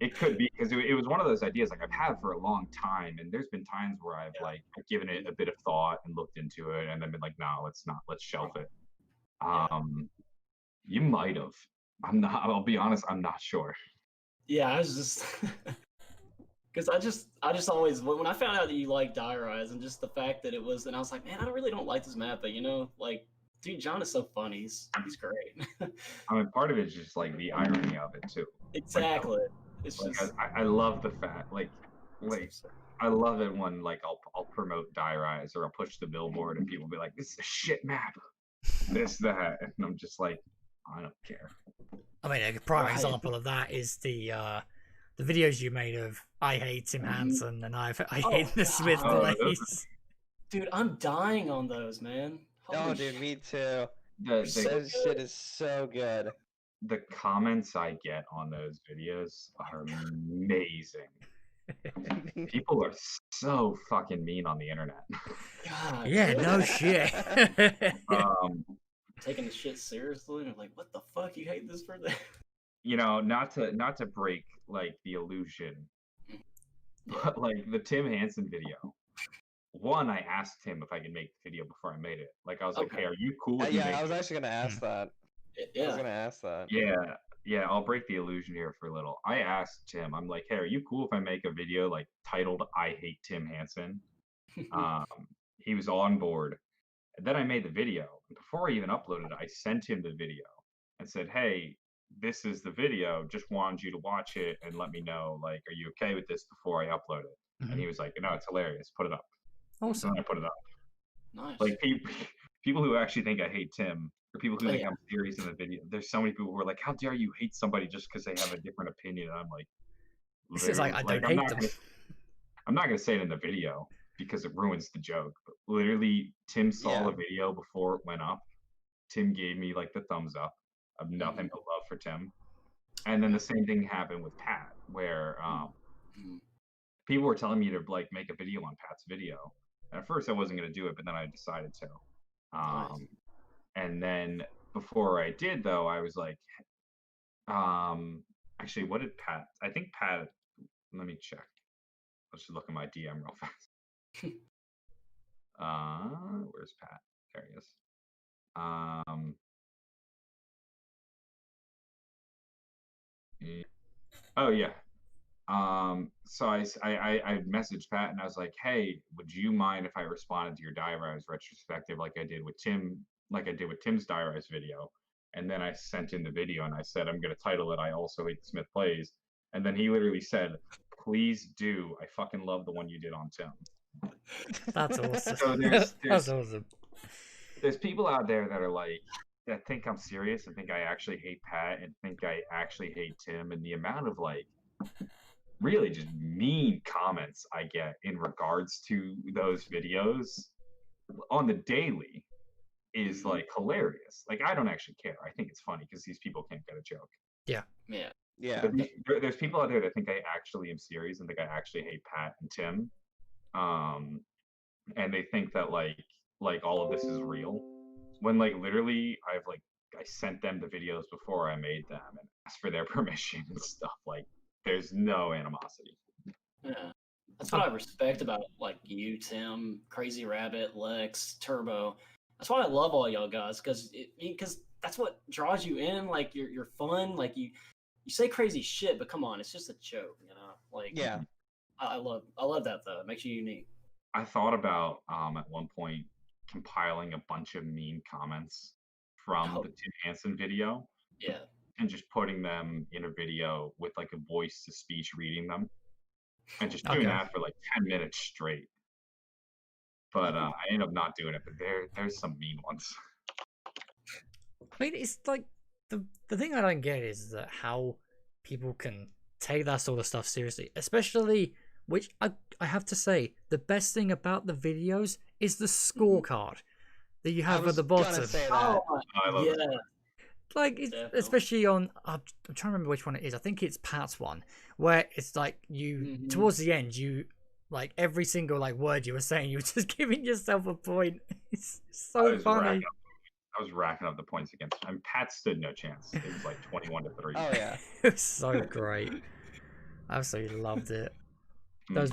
It could be because it was one of those ideas like I've had for a long time, and there's been times where I've like given it a bit of thought and looked into it, and then been like, no, let's shelf it. Yeah. You might have. I'm not. I'll be honest. I'm not sure. yeah. I was just because I just always when I found out that you like Die Rise and just the fact that it was, and I was like, man, I really don't like this map, but like, dude, John is so funny. He's great. I mean, part of it is just like the irony of it too. Exactly. It's Like just I love the fact like I love it when like I'll promote Die Rise or I'll push the billboard and people be like, this is a shit map. This, that, and I'm just like, I don't care. I mean, a prime Right. example of that is the videos you made of I hate Tim Hansen and I hate the Smith God. Blaze. dude, I'm dying on those, man. Oh, Holy dude, shit. me too. The That shit is so good. the comments I get on those videos are amazing. People are so fucking mean on the internet. God, Yeah, dude. no shit. Taking the shit seriously. I'm like, what the fuck? You hate this for that? Not to break like the illusion, but like the Tim Hansen video. One, I asked him if I could make the video before I made it. Like I was like, Okay. hey, are you cool with me Yeah, I making was it? actually gonna ask that. I was Yeah. gonna ask that. Yeah, I'll break the illusion here for a little. I asked Tim, I'm like, hey, are you cool if I make a video like titled I Hate Tim Hansen? He was on board. And then I made the video. And before I even uploaded it, I sent him the video and said, hey, this is the video. Just wanted you to watch it and let me know, like, are you okay with this before I upload it? And he was like, no, it's hilarious. Put it up. Awesome. And I put it up. Nice. Like people who actually think I hate Tim, or people who Oh, think yeah. I'm serious in the video. There's so many people who are like, "How dare you hate somebody just because they have a different opinion?" And I'm like, This is like, I don't I'm hate not them. I'm not gonna say it in the video because it ruins the joke. But literally, Tim saw Yeah. the video before it went up. Tim gave me like the thumbs up of nothing but love for Tim. And then the same thing happened with Pat, where Mhm. people were telling me to like make a video on Pat's video. And at first I wasn't going to do it, but then I decided to. Nice. And then before I did, though, I was like, Actually, what did Pat? I think Pat. Let me check. Let's just look at my DM real fast. Where's Pat? There he is. Oh yeah. So I messaged Pat and I was like, hey, would you mind if I responded to your Die Rise retrospective like I did with Tim's Die Rise video? And then I sent in the video and I said, I'm going to title it I Also Hate Smith Plays. And then he literally said, please do. I fucking love the one you did on Tim. That's awesome. So That's awesome. There's people out there that are like, that think I'm serious and think I actually hate Pat and think I actually hate Tim. And the amount of like, really just mean comments I get in regards to those videos on the daily is like hilarious. Like, I don't actually care. I think it's funny because these people can't get a joke. Yeah. But there's people out there that think I actually am serious and think I actually hate Pat and Tim. And they think that like all of this is real. When like literally I sent them the videos before I made them and asked for their permission and stuff. Like, there's no animosity. Yeah. That's what I respect about like you, Tim, Crazy Rabbit, Lex, Turbo. That's why I love all y'all guys, because that's what draws you in. Like you're fun. Like you say crazy shit, but come on, it's just a joke, you know. Like Yeah. I love that though. It makes you unique. I thought about at one point compiling a bunch of mean comments from the Tim Hansen video. Yeah. And just putting them in a video with like a voice to speech reading them, and just doing that for like 10 minutes straight. But I ended up not doing it. But there's some mean ones. I mean, it's like the thing I don't get is that how people can take that sort of stuff seriously, especially, which I have to say, the best thing about the videos is the scorecard that you have at the bottom. I love it. Like, especially on, I'm trying to remember which one it is. I think it's Pat's one, where it's like you, towards the end, you, like, every single, like, word you were saying, you were just giving yourself a point. It's so funny. I was racking up the points against him. I mean, Pat stood no chance. It was like 21-3. Oh, yeah. It was so great. I absolutely loved it. Those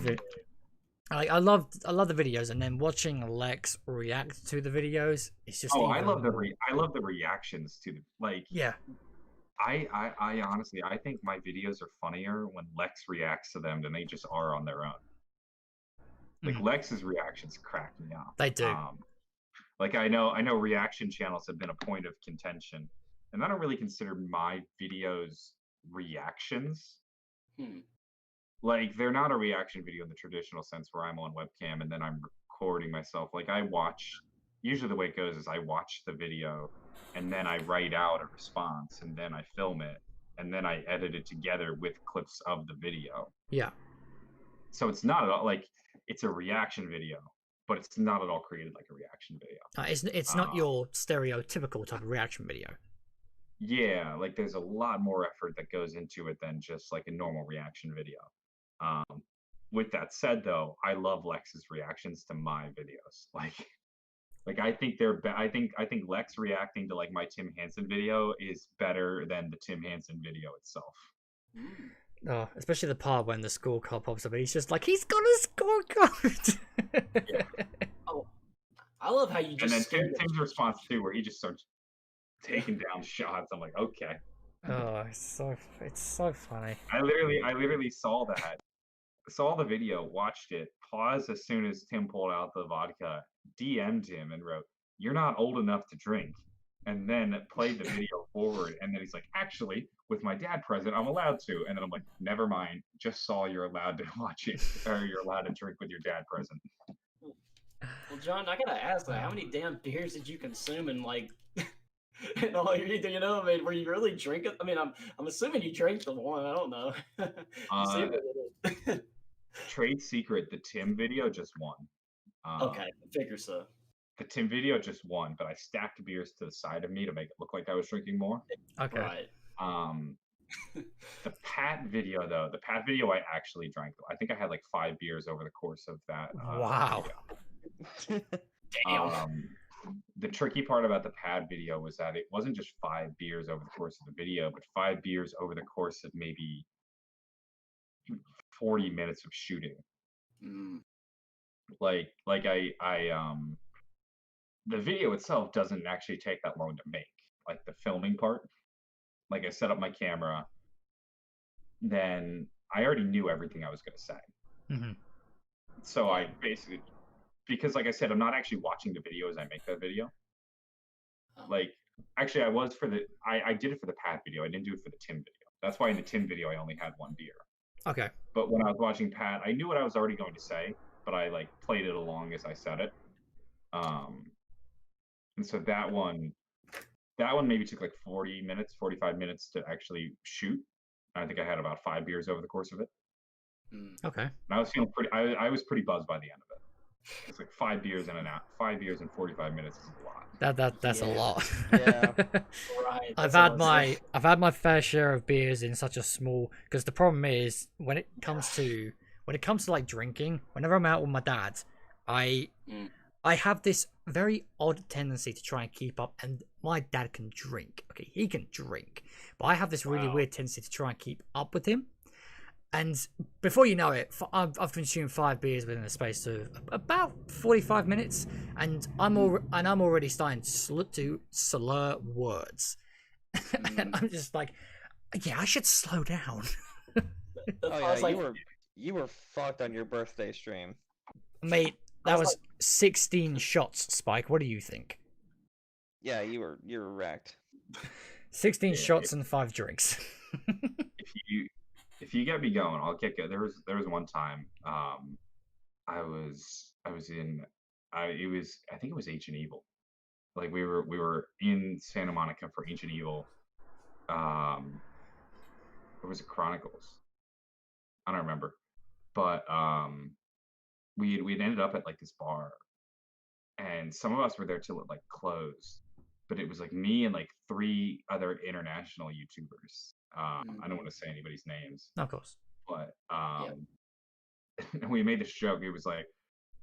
I love the videos, and then watching Lex react to the videos. It's just I love the reactions to I honestly I think my videos are funnier when Lex reacts to them than they just are on their own. Like Lex's reactions crack me up. They do. Like I know reaction channels have been a point of contention, and I don't really consider my videos reactions. Like, they're not a reaction video in the traditional sense where I'm on webcam and then I'm recording myself. Like, usually the way it goes is I watch the video and then I write out a response and then I film it and then I edit it together with clips of the video. Yeah. So it's not at all, like, it's a reaction video, but it's not at all created like a reaction video. It's not your stereotypical type of reaction video. Yeah, like, there's a lot more effort that goes into it than just, like, a normal reaction video. With that said, though, I love Lex's reactions to my videos. Like I think I think Lex reacting to like my Tim Hansen video is better than the Tim Hansen video itself. Oh, especially the part when the scorecard pops up and he's just like, he's got a scorecard. Yeah. Oh, I love how you just. And then Tim's response too, where he just starts taking down shots. I'm like, okay. Oh, it's so funny. I literally saw the video, watched it, paused as soon as Tim pulled out the vodka, DM'd him and wrote, "You're not old enough to drink," and then played the video forward. And then he's like, "Actually, with my dad present, I'm allowed to." And then I'm like, "Never mind. Just saw you're allowed to watch it, or you're allowed to drink with your dad present." Well, John, I gotta ask, like, how many damn beers did you consume in like? And all you know, I mean, were you really drinking? I mean, I'm assuming you drank the one. I don't know. Trade secret: the Tim video just won. Okay, I figure so. The Tim video just won, but I stacked beers to the side of me to make it look like I was drinking more. Okay. Right. The Pat video, though, I actually drank. I think I had like 5 beers over the course of that. Wow. Damn. the tricky part about the pad video was that it wasn't just 5 beers over the course of the video, but 5 beers over the course of maybe 40 minutes of shooting. Like the video itself doesn't actually take that long to make. Like the filming part, like I set up my camera, then I already knew everything I was going to say. So I basically, because like I said, I'm not actually watching the video as I make that video. Like, actually I was I did it for the Pat video. I didn't do it for the Tim video. That's why in the Tim video, I only had 1 beer. Okay. But when I was watching Pat, I knew what I was already going to say, but I like played it along as I said it. And so that one maybe took like 40 minutes, 45 minutes to actually shoot. I think I had about 5 beers over the course of it. Okay. And I was feeling I was pretty buzzed by the end of it. It's like 5 beers in 45 minutes is a lot. That's a lot. Yeah. Right. I've had my fair share of beers in such a small, because the problem is when it comes to like drinking, whenever I'm out with my dad, I have this very odd tendency to try and keep up, and my dad can drink. Okay, he can drink, but I have this really weird tendency to try and keep up with him. And before you know it, I've consumed 5 beers within the space of about 45 minutes, and I'm already starting to slur words. And I'm just like, yeah, I should slow down. Oh yeah, you were fucked on your birthday stream, mate. That was 16 shots, Spike. What do you think? Yeah, you were wrecked. 16 shots and 5 drinks. If you get me going, I'll get good. There was one time I think it was Ancient Evil. Like we were in Santa Monica for Ancient Evil. Or was it Chronicles? I don't remember. But we'd ended up at like this bar, and some of us were there till it like closed. But it was like me and like 3 other international YouTubers. I don't want to say anybody's names, Of course. but we made this joke. It was like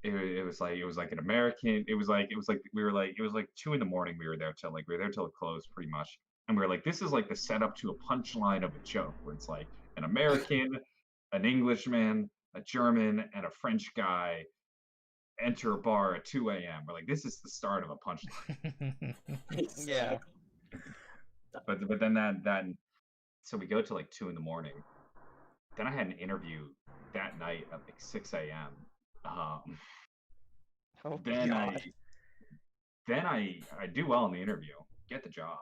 an American. It was like 2 a.m. We were there till it closed pretty much. And we were like, this is like the setup to a punchline of a joke where it's like an American, an Englishman, a German, and a French guy enter a bar at 2 a.m. We're like, this is the start of a punchline. Yeah. But then that so we go to like 2 a.m. Then I had an interview that night at like 6 a.m. Oh, then God. I do well in the interview, get the job.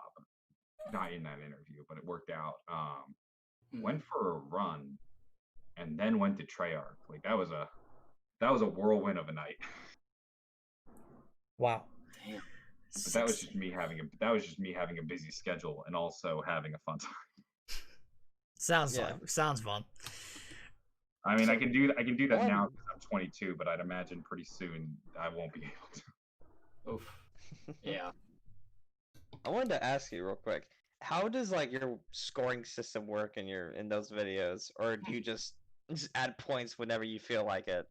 Not in that interview, but it worked out. Went for a run, and then went to Treyarch. Like that was a whirlwind of a night. Wow. Damn. But that was just me having a busy schedule and also having a fun time. Sounds fun. I mean, I can do that now because I'm 22, but I'd imagine pretty soon I won't be able to. Oof. Yeah. I wanted to ask you real quick, how does like your scoring system work in those videos, or do you just add points whenever you feel like it?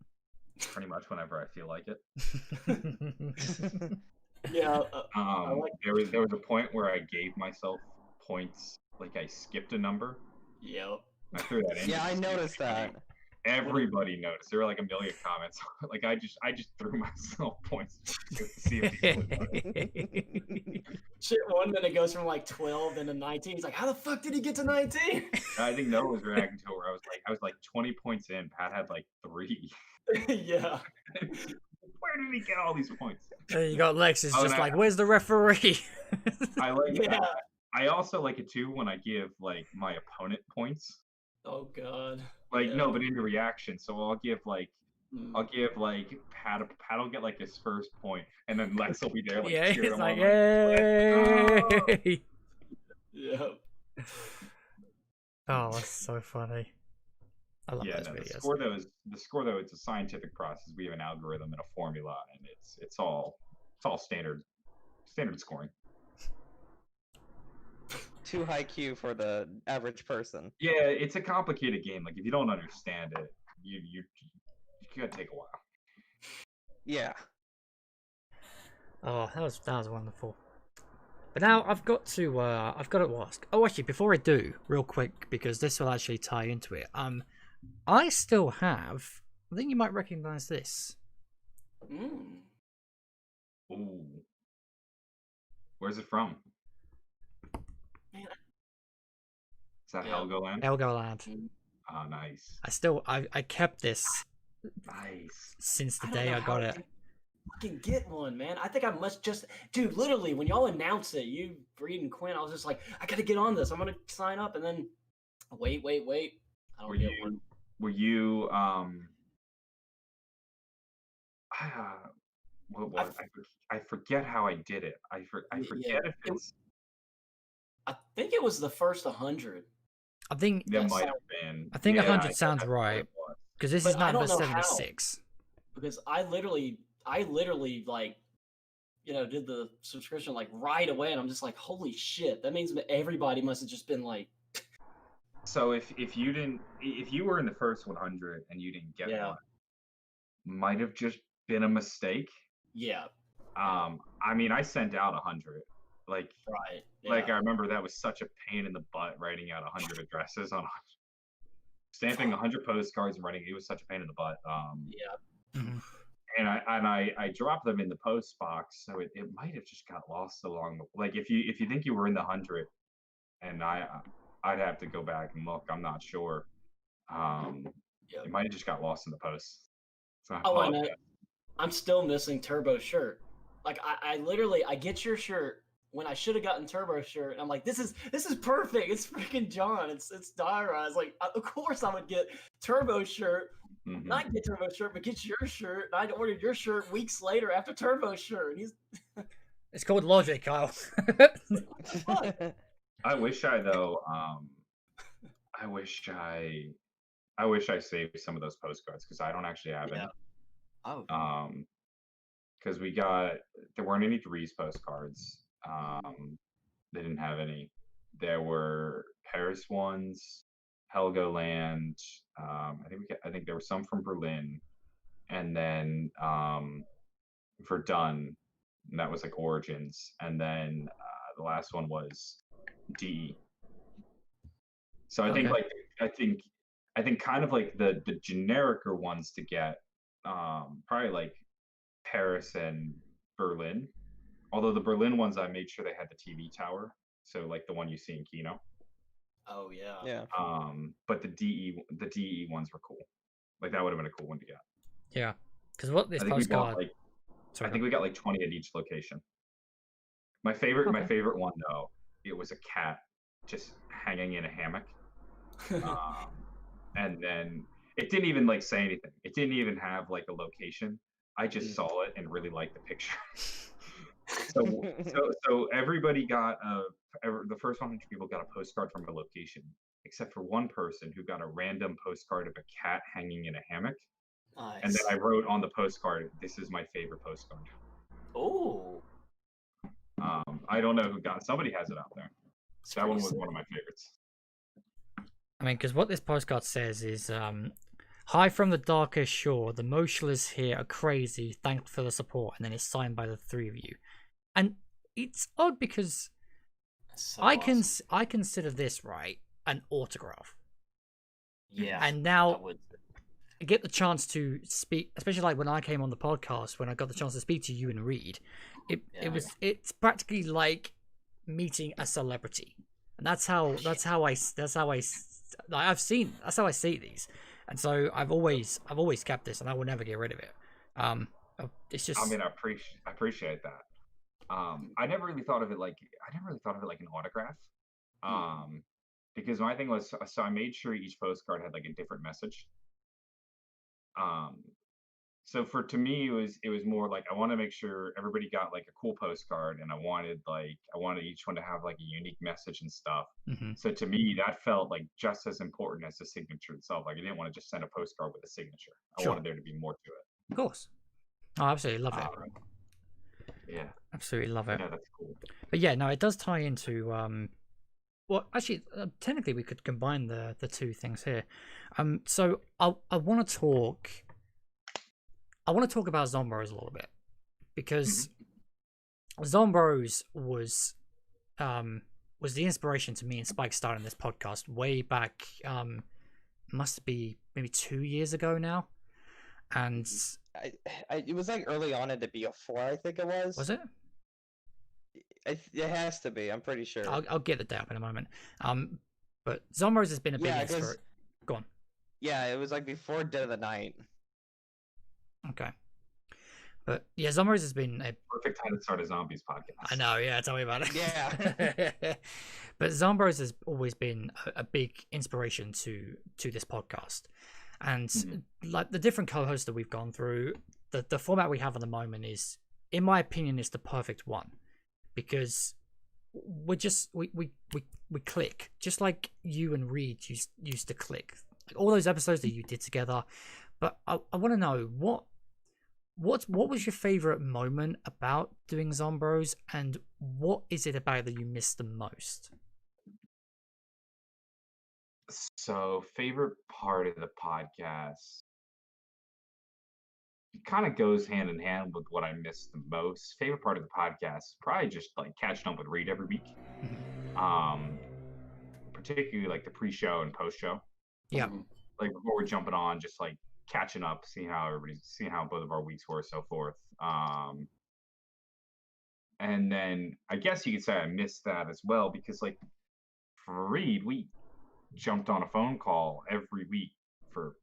Pretty much whenever I feel like it. Yeah. There was a point where I gave myself points, like I skipped a number. Yep. I threw that in. Yeah, I noticed that. Everybody noticed. There were like a million comments. Like I just threw myself points to see if people would notice. Shit, 1 minute goes from like 12 into 19. He's like, how the fuck did he get to 19? I think Noah was reacting to it where I was like 20 points in. Pat had like 3. Yeah. Where did he get all these points? And you got Lexus just like, where's the referee? I like it. Yeah. I also like it too when I give like my opponent points. Oh god. Like Yeah. no, but into reaction. So I'll give Pat will get like his first point, and then Lex will be there like yeah, cheering it's him like, on, yay! Yep. Oh, that's so funny. I love those the videos. score though, it's a scientific process. We have an algorithm and a formula, and it's all standard scoring. Too high Q for the average person. Yeah, it's a complicated game. Like if you don't understand it, you gotta take a while. Yeah. Oh, that was wonderful. But now I've got to ask. Oh, actually, before I do, real quick, because this will actually tie into it. I still have. I think you might recognize this. Ooh. Where's it from? Man. Is that Helgoland? Helgoland. Oh, nice. I kept this. Nice. Since the day I got it. Fucking get one, man. I think I must just, dude. Literally, when y'all announced it, you, Reed, and Quinn, I was just like, I gotta get on this. I'm gonna sign up, and then wait. I don't get one. Were you I forget how I did it. I forget if it's. I think it was the first 100. I think that might have been. I think 100 sounds right because this is number 76. Because I literally like, did the subscription like right away, and I'm just like, holy shit! That means everybody must have just been like. So if you were in the first 100 and you didn't get one, might have just been a mistake. Yeah. I mean, I sent out 100. Like, right. Yeah. Like I remember that was such a pain in the butt writing out 100 addresses on stamping 100 postcards and writing. It was such a pain in the butt. Yeah. Mm-hmm. And I dropped them in the post box, so it might have just got lost along the. Like if you think you were in the 100, and I'd have to go back and look. I'm not sure. It might have just got lost in the post. So I know. I'm still missing Turbo shirt. Like I literally get your shirt when I should have gotten Turbo shirt. And I'm like, this is perfect. It's freaking John. It's Die Rise. Like, of course I would get Turbo shirt. Mm-hmm. Not get Turbo shirt, but get your shirt. And I ordered your shirt weeks later after Turbo shirt. It's called logic, Kyle. I wish I saved some of those postcards because I don't actually have any. Oh. Because there weren't any Threes postcards. They didn't have any. There were Paris ones, Helgoland. I think there were some from Berlin, and then Verdun, and that was like Origins, and then the last one was DE. So I think kind of like the genericer ones to get, probably like Paris and Berlin. Although the Berlin ones, I made sure they had the TV tower, so like the one you see in Kino. Oh yeah. Yeah. But the DE ones were cool. Like that would have been a cool one to get. Yeah, because what this postcard. I think we got like 20 at each location. My favorite one though, it was a cat just hanging in a hammock. And then it didn't even like say anything. It didn't even have like a location. I just saw it and really liked the picture. So everybody got the first 100 people got a postcard from a location, except for one person who got a random postcard of a cat hanging in a hammock. Nice. And then I wrote on the postcard, "This is my favorite postcard." Oh. I don't know who got. Somebody has it out there. That one was one of my favorites. I mean, because what this postcard says is, "Hi from the darkest shore. The motionless here are crazy. Thanks for the support." And then it's signed by the three of you. And it's odd because I consider this an autograph. Yeah. And now I get the chance to speak, especially like when I came on the podcast, when I got the chance to speak to you and Reed. It's practically like meeting a celebrity, and that's how I see these, and so I've always kept this, and I will never get rid of it. It's just. I mean, I appreciate that. I never really thought of it like an autograph. Because my thing was, so I made sure each postcard had like a different message. So to me, it was more like I want to make sure everybody got like a cool postcard, and I wanted each one to have like a unique message and stuff. Mm-hmm. So to me, that felt like just as important as the signature itself. Like I didn't want to just send a postcard with a signature. I wanted there to be more to it. Of course. Oh, I absolutely love it. Yeah. Absolutely love it. Yeah, that's cool. But yeah, no, it does tie into well, actually, technically, we could combine the two things here. So I want to talk about Zombroz a little bit because Zombroz was the inspiration to me and Spike starting this podcast way back. Must be maybe 2 years ago now, and it was like early on in the BO4, I think it was. Was it? It has to be. I'm pretty sure. I'll get the date up in a moment. But Zombroz has been a big inspiration. Go on. Yeah, it was like before Dead of the Night. Okay. But yeah, Zombroz has been a perfect time to start a Zombies podcast. I know, yeah, tell me about it. Yeah. But Zombroz has always been a big inspiration to this podcast. And like the different co-hosts that we've gone through, the format we have at the moment is, in my opinion, is the perfect one. Because we click. Just like you and Reed used to click. Like all those episodes that you did together. But I want to know what was your favorite moment about doing Zombroz, and what is it about that you missed the most? So, favorite part of the podcast, it kind of goes hand in hand with what I missed the most. Favorite part of the podcast is probably just like catching up with Reed every week. Particularly like the pre-show and post-show. Yeah. Like before we're jumping on, just like catching up, seeing how both of our weeks were, so forth. And then I guess you could say I missed that as well, because like for Reed, we jumped on a phone call every week for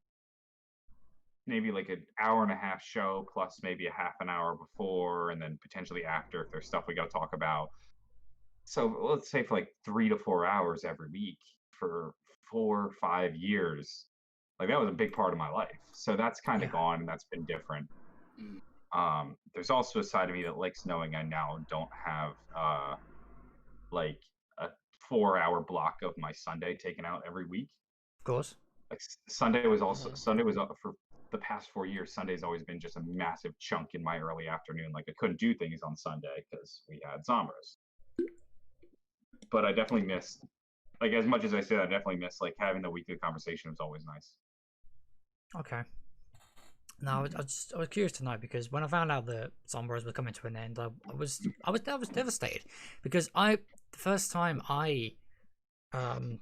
maybe like an hour and a half show, plus maybe a half an hour before, and then potentially after if there's stuff we got to talk about. So let's say for like 3 to 4 hours every week for 4 or 5 years. Like that was a big part of my life. So that's kind of gone, and that's been different. There's also a side of me that likes knowing I now don't have like a 4-hour block of my Sunday taken out every week. Of course. Like Sunday was for the past 4 years. Sunday's always been just a massive chunk in my early afternoon. Like I couldn't do things on Sunday because we had Zombroz. But I definitely missed, like as much as I said, I definitely missed like having the weekly conversation. Was always nice. Okay. Now I was curious to know, because when I found out that Zombroz was coming to an end, I was devastated, because the first time I ever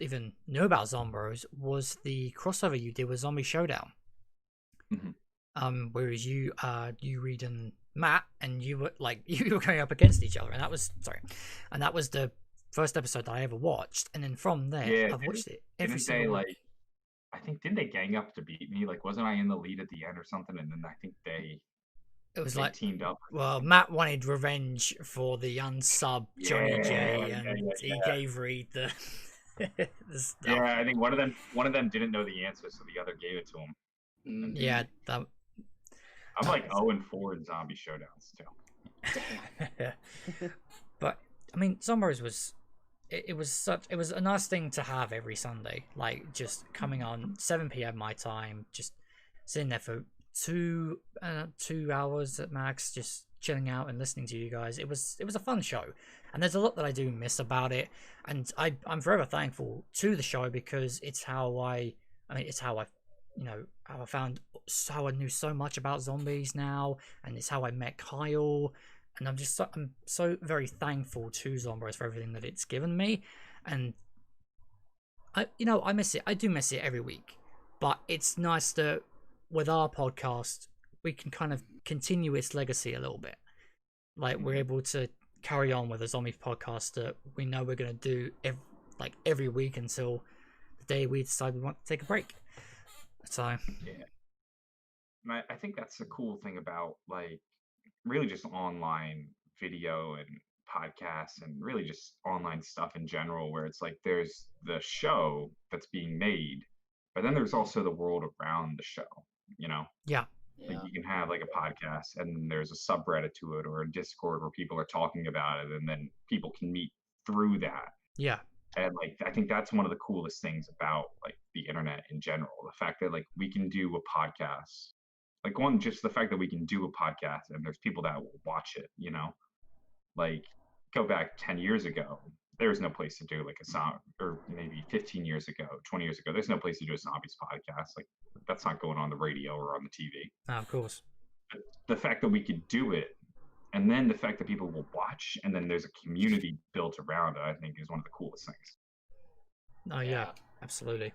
even knew about Zombroz was the crossover you did with Zombie Showdown. Whereas you Reed and Matt, and you were going up against each other, and that was the first episode I ever watched, and then from there I've watched it every single week. I think, didn't they gang up to beat me? Like, wasn't I in the lead at the end or something? And then I think they teamed up. Well, Matt wanted revenge for the unsub Johnny J, and he gave Reed the stuff. Yeah, I think one of them didn't know the answer, so the other gave it to him. Yeah, I'm like 0-4 in Zombie Showdowns too. But I mean, Zombroz was. It was a nice thing to have every Sunday, like just coming on 7 p.m. my time, just sitting there for 2 hours at max, just chilling out and listening to you guys. It was a fun show, and there's a lot that I do miss about it, and I'm forever thankful to the show, because it's how I knew so much about zombies now, and it's how I met Kyle. And I'm so very thankful to Zombroz for everything that it's given me, and I miss it. I do miss it every week, but it's nice that with our podcast we can kind of continue its legacy a little bit. Like we're able to carry on with a zombie podcast that we know we're going to do every week until the day we decide we want to take a break. So yeah, I think that's the cool thing about like really just online video and podcasts, and really just online stuff in general, where it's like there's the show that's being made, but then there's also the world around the show, Yeah. Like you can have like a podcast, and there's a subreddit to it, or a Discord where people are talking about it, and then people can meet through that. Yeah. And like I think that's one of the coolest things about like the internet in general, the fact that like we can do a podcast. Like just the fact that we can do a podcast and there's people that will watch it, like go back 10 years ago, there was no place to do like a song, or maybe 15 years ago, 20 years ago, there's no place to do a zombies podcast. Like that's not going on the radio or on the TV. Of course. But the fact that we could do it And then the fact that people will watch, and then there's a community built around it, I think is one of the coolest things. Oh yeah, absolutely.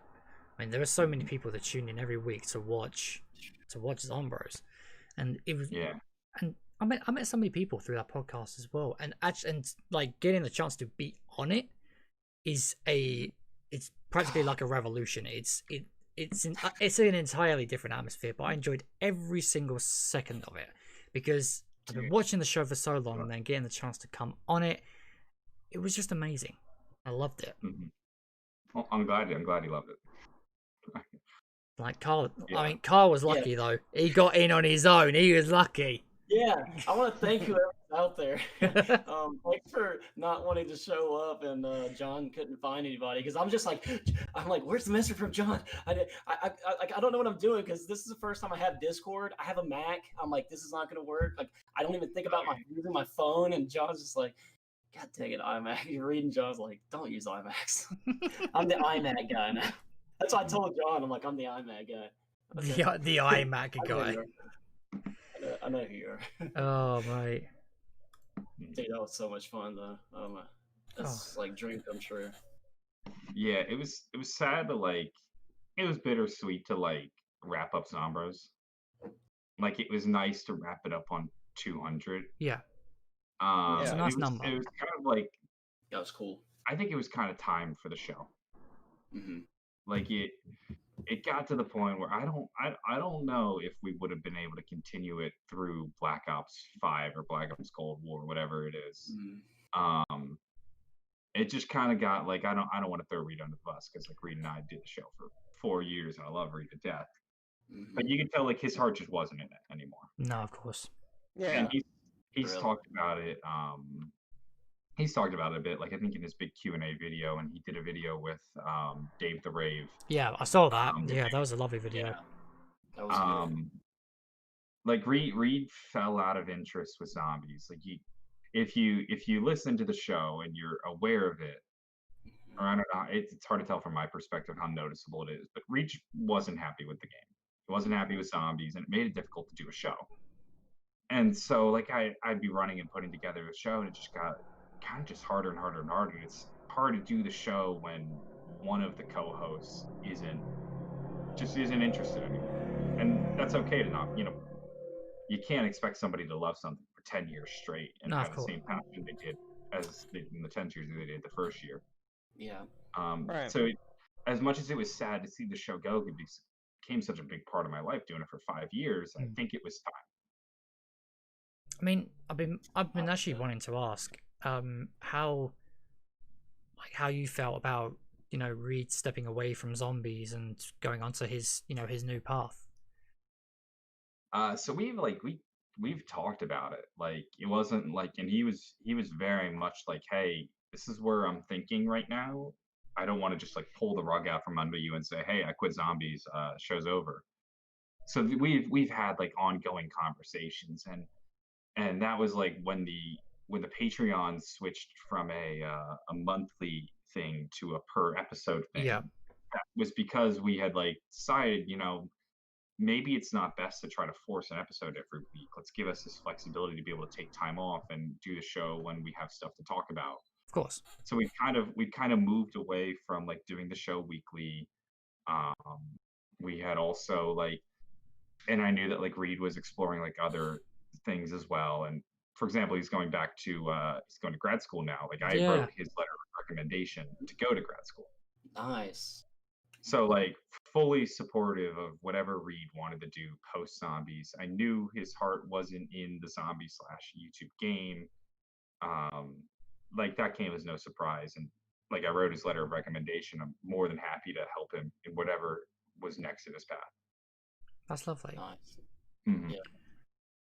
I mean, there are so many people that tune in every week to watch Zombroz, and it was and I met so many people through that podcast as well, and like getting the chance to be on it is it's practically like a revolution. It's an entirely different atmosphere, but I enjoyed every single second of it because I've been watching the show for so long, and then getting the chance to come on it, it was just amazing. I loved it. Mm-hmm. Well, I'm glad you loved it. Like Carl, I mean, Carl was lucky though. He got in on his own. He was lucky. Yeah, I want to thank whoever's out there. Thanks for not wanting to show up, and John couldn't find anybody because I'm like, where's the message from John? I don't know what I'm doing because this is the first time I have Discord. I have a Mac. I'm like, this is not going to work. Like, I don't even think about using my phone, and John's just like, God dang it, iMac. You're reading John's like, don't use iMacs. I'm the iMac guy now. That's what I told John. I'm like, I'm the iMac guy. Okay. The iMac guy. I know who you are. Oh, mate. Dude, that was so much fun, though. Oh, my. That's like dream come true. Yeah, it was sad to like, it was bittersweet to like wrap up Zombroz. Like, it was nice to wrap it up on 200. Yeah. It's a nice number. It was kind of like, that was cool. I think it was kind of time for the show. Mm-hmm. Like it got to the point where I don't know if we would have been able to continue it through Black Ops 5 or Black Ops Cold War, whatever it is. Mm-hmm. It just kind of got like, I don't want to throw Reed under the bus because like Reed and I did the show for 4 years and I love Reed to death. Mm-hmm. But you can tell like his heart just wasn't in it anymore. No, of course. Yeah. And he's talked about it. He's talked about it a bit, like I think in his big Q&A video, and he did a video with Dave the Rave. Yeah, I saw that. Yeah, that was a lovely video. Yeah. That was good. Like Reed fell out of interest with zombies. Like if you listen to the show and you're aware of it, or I don't know, it's hard to tell from my perspective how noticeable it is, but Reed wasn't happy with the game. He wasn't happy with zombies, and it made it difficult to do a show. And so like I'd be running and putting together a show, and it just got kind of just harder and harder and harder. It's hard to do the show when one of the co-hosts isn't interested anymore, and that's okay to not, you can't expect somebody to love something for 10 years straight and have the same passion they did in the 10 years they did the first year. Yeah. Right. So as much as it was sad to see the show go, it became such a big part of my life doing it for 5 years. I think it was time. I mean, I've been actually wanting to ask how you felt about Reed stepping away from zombies and going onto his his new path. So we've talked about it. Like, it wasn't like, and he was very much like, hey, this is where I'm thinking right now. I don't want to just like pull the rug out from under you and say, hey, I quit zombies, show's over. So we've had like ongoing conversations, and that was like when the Patreon switched from a monthly thing to a per episode thing. Yeah. That was because we had like decided, maybe it's not best to try to force an episode every week. Let's give us this flexibility to be able to take time off and do the show when we have stuff to talk about. Of course. So we kind of moved away from like doing the show weekly. We had also like, and I knew that like Reed was exploring like other things as well. And for example, he's going to grad school now. Like I wrote his letter of recommendation to go to grad school. Nice. So like fully supportive of whatever Reed wanted to do post zombies. I knew his heart wasn't in the zombie / YouTube game. Like that came as no surprise. And like I wrote his letter of recommendation. I'm more than happy to help him in whatever was next in his path. That's lovely. Nice. Mm-hmm. Yeah.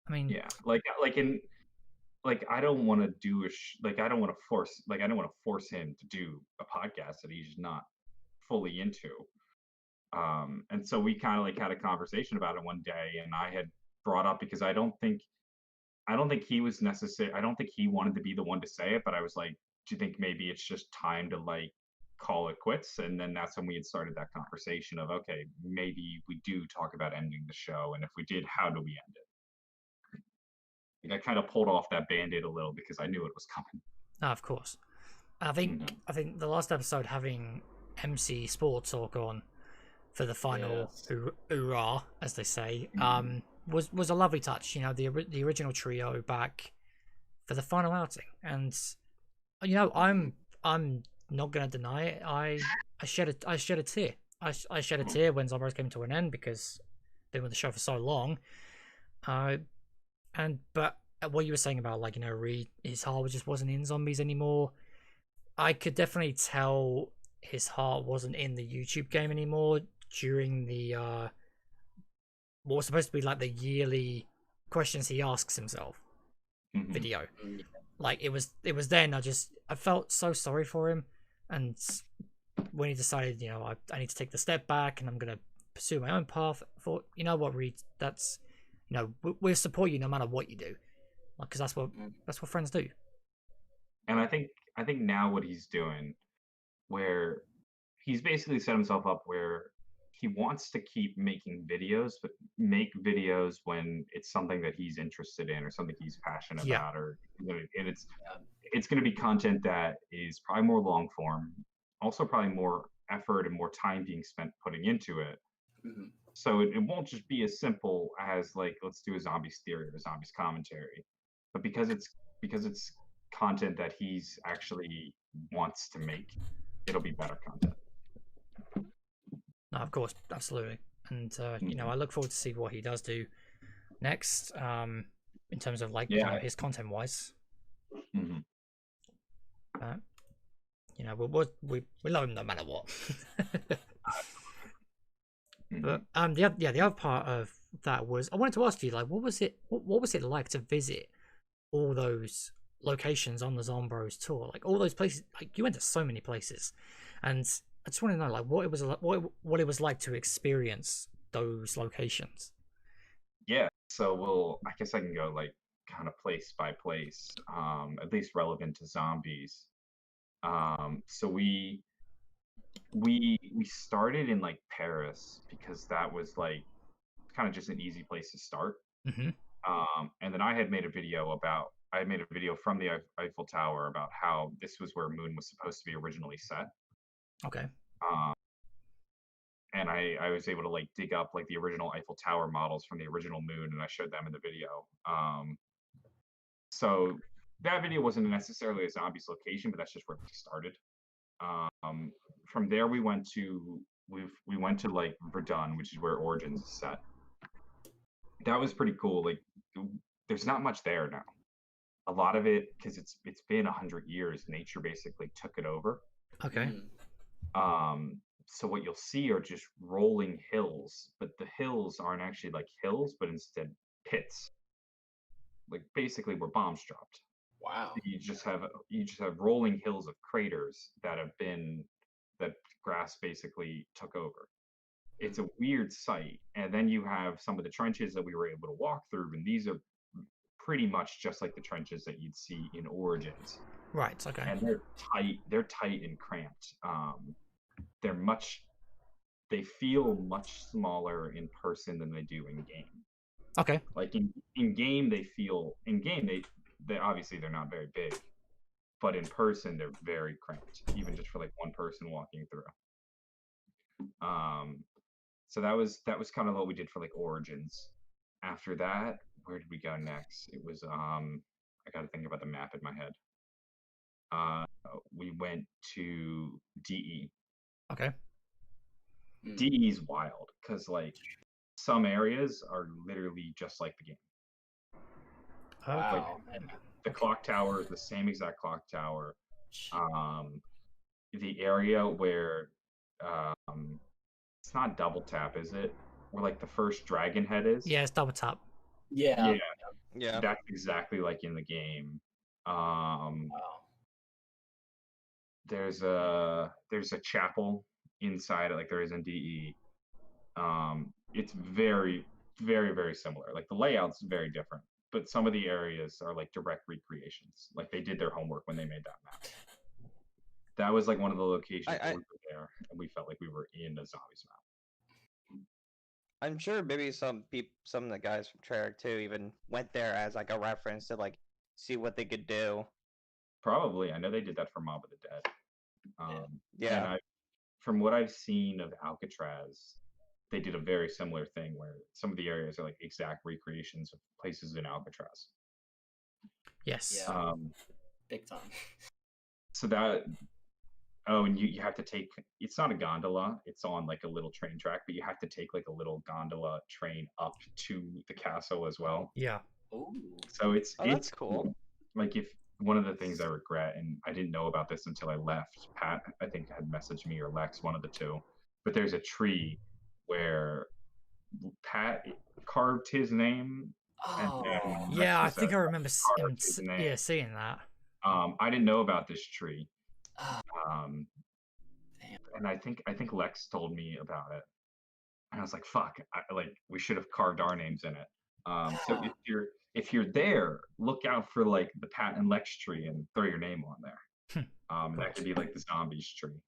I mean, yeah, I don't want to I don't want to force him to do a podcast that he's not fully into. And so we kind of like had a conversation about it one day, and I had brought up, because I don't think he was necessary. I don't think he wanted to be the one to say it, but I was like, do you think maybe it's just time to like call it quits? And then that's when we had started that conversation of, okay, maybe we do talk about ending the show, and if we did, how do we end it? I kind of pulled off that band-aid a little because I knew it was coming. No, of course. I think the last episode having MC Sport Talk on for the final hoorah, as they say, was a lovely touch. You know, the original trio back for the final outing, and you know, I'm not gonna deny it. I shed a tear. I shed a tear when Zombroz came to an end because been with the show for so long. But what you were saying about, like, you know, his heart just wasn't in zombies anymore. I could definitely tell his heart wasn't in the YouTube game anymore during the what was supposed to be like the yearly questions he asks himself video. Like it was then I felt so sorry for him, and when he decided, you know, I need to take the step back and I'm gonna pursue my own path, I thought, you know what, Reed, that's, you know, we'll support you no matter what you do, like, because that's what friends do. And I think now what he's doing, where he's basically set himself up where he wants to keep making videos, but make videos when it's something that he's interested in or something he's passionate about, or and it's going to be content that is probably more long form, also probably more effort and more time being spent putting into it. So it won't just be as simple as like, let's do a zombies theory or a zombies commentary, but because it's content that he's actually wants to make, it'll be better content. No, of course, absolutely. And you know, I look forward to see what he does do next, in terms of, like, you know, his content wise. You know, we love him no matter what. But the other part of that was, I wanted to ask you, like, what was it like to visit all those locations on the Zombroz tour? Like, all those places, like, you went to so many places, and I just want to know, like, what it was like to experience those locations. Yeah, so I guess I can go, like, kind of place by place, at least relevant to zombies. So we started in, like, Paris because that was, like, kind of just an easy place to start. And then I had made a video from the Eiffel Tower about how this was where Moon was supposed to be originally set. Okay. And I was able to, like, dig up, like, the original Eiffel Tower models from the original Moon, and I showed them in the video. So that video wasn't necessarily a zombies location, but that's just where we started. From there we went to like Verdun, which is where Origins is set. That was pretty cool. Like, there's not much there now. A lot of it, because it's been 100 years, nature basically took it over. Okay. So what you'll see are just rolling hills, but the hills aren't actually like hills, but instead pits. Like, basically where bombs dropped. Wow. You just have rolling hills of craters that grass basically took over. It's a weird sight. And then you have some of the trenches that we were able to walk through, and these are pretty much just like the trenches that you'd see in Origins. Right. Okay. And they're tight and cramped. They feel much smaller in person than they do in game. Okay. Like in game they obviously they're not very big, but in person they're very cramped, even just for like one person walking through. So that was kind of what we did for like Origins. After that, where did we go next? It was I got to think about the map in my head. We went to DE. Okay. DE is wild because, like, some areas are literally just like the game. Wow. Like, the clock tower is the same exact clock tower. The area where it's not double tap, is it? Where, like, the first dragon head is? Yeah, it's double tap. Yeah. That's exactly like in the game. Wow. There's a chapel inside it, like there is in DE. It's very, very, very similar. Like, the layout's very different, but some of the areas are like direct recreations. Like, they did their homework when they made that map. That was like one of the locations where we were there, and we felt like we were in a zombies map. I'm sure maybe some of the guys from Treyarch too even went there as like a reference to like see what they could do. Probably. I know they did that for Mob of the Dead. And Yeah. from what I've seen of Alcatraz, they did a very similar thing where some of the areas are like exact recreations of places in Alcatraz. Yes. Yeah. Big time. So that, and you have to take, it's not a gondola, it's on like a little train track, but you have to take like a little gondola train up to the castle as well. Yeah. Ooh. So that's cool. Like if one of the things I regret, and I didn't know about this until I left, Pat, I think, had messaged me, or Lex, one of the two, but there's a tree where Pat carved his name. Oh. And Yeah, I think I remember seeing that. I didn't know about this tree. Damn. And I think Lex told me about it. And I was like, fuck, we should have carved our names in it. So if you're there, look out for like the Pat and Lex tree and throw your name on there. That could be like the Zombies tree.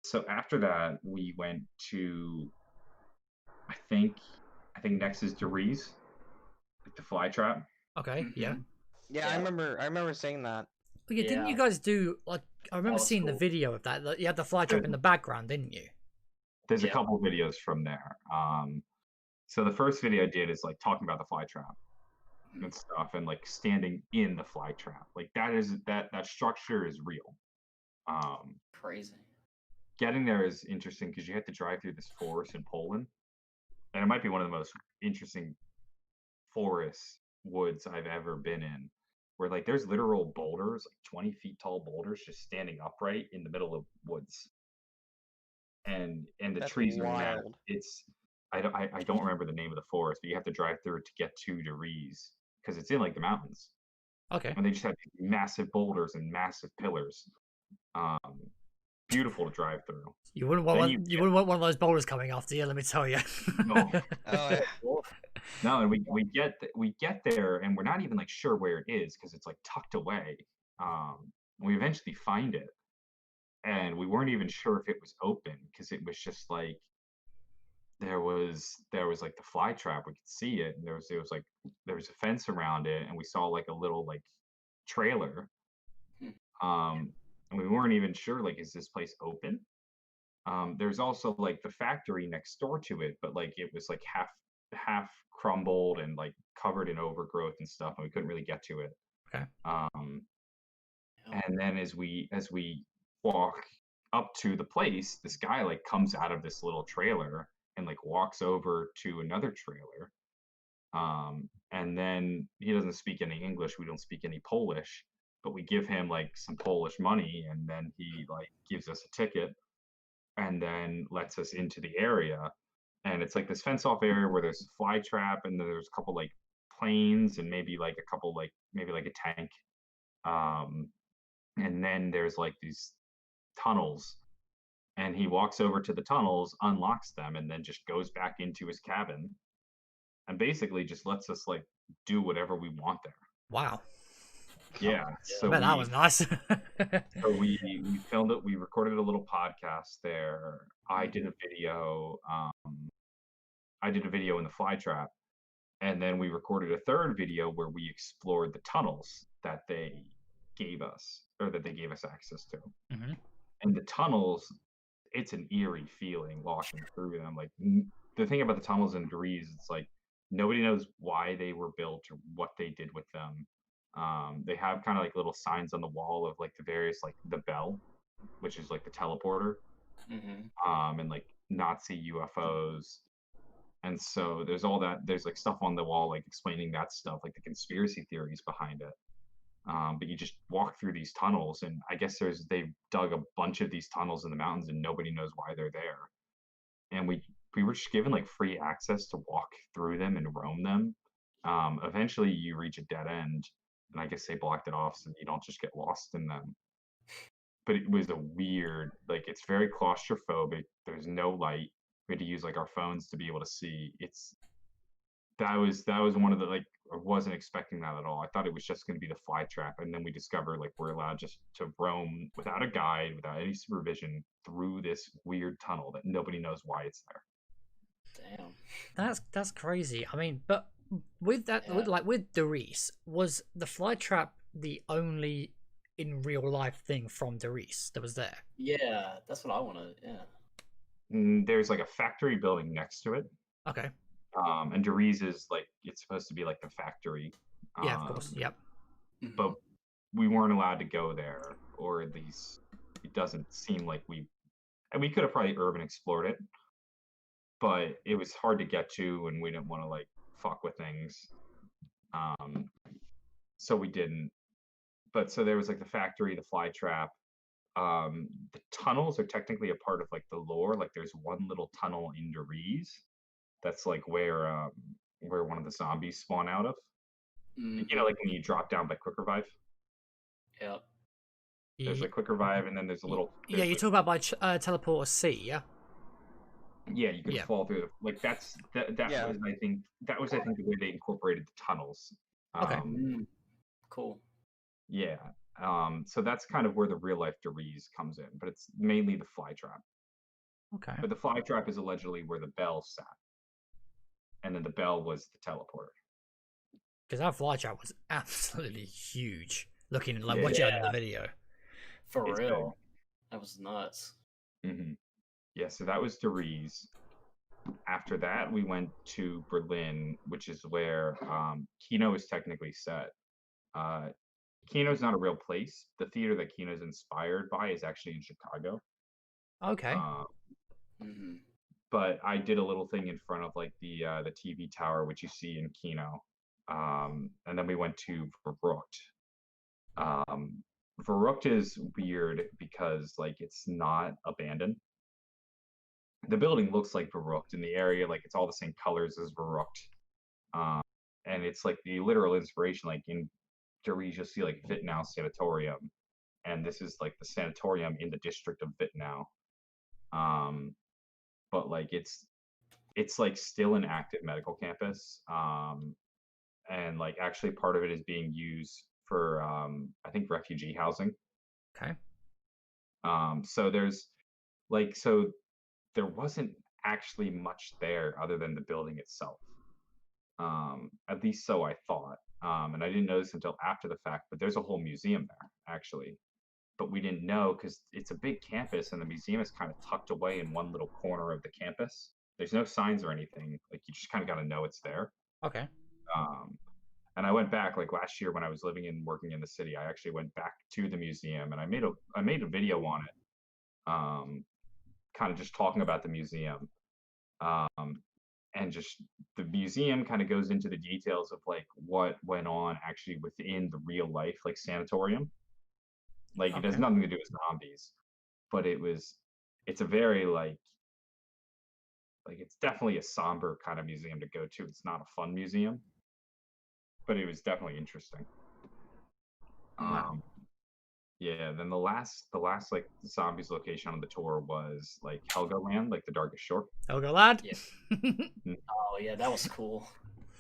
So after that, we went to, I think next is Die Rise, like the fly trap. Okay, yeah. Yeah, I remember saying that. Oh, yeah, didn't you guys do like? I remember seeing the video of that. You had the fly trap in the background, didn't you? There's a couple videos from there. So the first video I did is like talking about the fly trap and stuff, and like standing in the fly trap. Like that structure is real. Crazy. Getting there is interesting because you have to drive through this forest in Poland, and it might be one of the most interesting forests woods I've ever been in, where like there's literal boulders, like 20 feet tall boulders, just standing upright in the middle of woods, and the trees are wild. It's I don't remember the name of the forest, but you have to drive through it to get to Die Rise because it's in like the mountains. Okay. And they just have massive boulders and massive pillars. Beautiful to drive through. You wouldn't want you wouldn't want one of those boulders coming after you, let me tell you. No. No, and we get there and we're not even like sure where it is because it's like tucked away. We eventually find it, and we weren't even sure if it was open because it was just like there was like the fly trap, we could see it, and there was a fence around it, and we saw like a little like trailer. And we weren't even sure, like, is this place open? There's also like the factory next door to it, but like it was like half crumbled and like covered in overgrowth and stuff, and we couldn't really get to it. Okay. And then as we walk up to the place, this guy like comes out of this little trailer and like walks over to another trailer. And then he doesn't speak any English, we don't speak any Polish, but we give him like some Polish money, and then he like gives us a ticket and then lets us into the area. And it's like this fence off area where there's a fly trap, and there's a couple like planes, and maybe like a couple like maybe like a tank. And then there's like these tunnels, and he walks over to the tunnels, unlocks them, and then just goes back into his cabin and basically just lets us like do whatever we want there. Wow. Yeah. So that was nice. So we filmed it. We recorded a little podcast there. I did a video. I did a video in the fly trap, and then we recorded a third video where we explored the tunnels that they gave us, or that they gave us access to. Mm-hmm. And the tunnels, it's an eerie feeling walking through them. Like the thing about the tunnels in Die Rise, it's like nobody knows why they were built or what they did with them. They have kind of like little signs on the wall of like the various, like the bell, which is like the teleporter, and like Nazi UFOs. And so there's all that, there's like stuff on the wall, like explaining that stuff, like the conspiracy theories behind it. But you just walk through these tunnels, and I guess they've dug a bunch of these tunnels in the mountains, and nobody knows why they're there. And we were just given like free access to walk through them and roam them. Eventually you reach a dead end, and I guess they blocked it off so you don't just get lost in them. But it was a weird, like, it's very claustrophobic. There's no light. We had to use like our phones to be able to see. that was one of the like I wasn't expecting that at all. I thought it was just going to be the fly trap, and then we discovered like we're allowed just to roam without a guide, without any supervision through this weird tunnel that nobody knows why it's there. Damn. That's crazy. I mean, but with that, Yeah. with Derice, was the fly trap the only in real life thing from Derice that was there? Yeah, that's what I want to. Yeah. There's like a factory building next to it. Okay. And Deriz is like it's supposed to be like the factory. Yeah, of course. Yep. But we weren't allowed to go there, or at least it doesn't seem like and we could have probably urban explored it, but it was hard to get to, and we didn't want to like fuck with things. So we didn't. But so there was like the factory, the fly trap. The tunnels are technically a part of like the lore. Like there's one little tunnel in Deriz that's like where one of the zombies spawn out of. You know, like when you drop down by quick revive. Yep. There's like quick revive, and then there's a little. Yeah, you talk about by Teleporter C, yeah. Yeah, you could fall through. Like that Yeah. was I think the way they incorporated the tunnels. Okay. Cool. Yeah. So that's kind of where the real life Deriz comes in, but it's mainly the fly trap. Okay. But the fly trap is allegedly where the bell sat, and then the bell was the teleporter. Because that fly trap was absolutely huge. Looking like what you had in the video. For It's real. That was nuts. Yeah, so that was Deriz. After that, we went to Berlin, which is where Kino is technically set. Kino's not a real place. The theater that Kino's inspired by is actually in Chicago. Okay. But I did a little thing in front of like the TV tower, which you see in Kino. And then we went to Verrückt. Verrückt is weird because like it's not abandoned. The building looks like Verrückt in the area, like it's all the same colors as Verrückt. And it's like the literal inspiration, like in Deriz, you'll see like Wittenau Sanatorium, and this is like the sanatorium in the district of Wittenau. But like it's like still an active medical campus, and like actually part of it is being used for I think refugee housing. Okay. So there wasn't actually much there other than the building itself. At least so I thought. And I didn't know this until after the fact, but there's a whole museum there, actually. But we didn't know because it's a big campus and the museum is kind of tucked away in one little corner of the campus. There's no signs or anything. Like, you just kind of got to know it's there. Okay. And I went back, like, last year when I was living and working in the city, I actually went back to the museum and I made a video on it, kind of just talking about the museum. And just the museum kind of goes into the details of like what went on actually within the real life like sanatorium. Like it has nothing to do with zombies, but it's a very like it's definitely a somber kind of museum to go to. It's not a fun museum, but it was definitely interesting. Yeah, then the last like zombies location on the tour was like Helgoland, like the Darkest Shore. Helgoland? Yeah. Oh yeah, that was cool.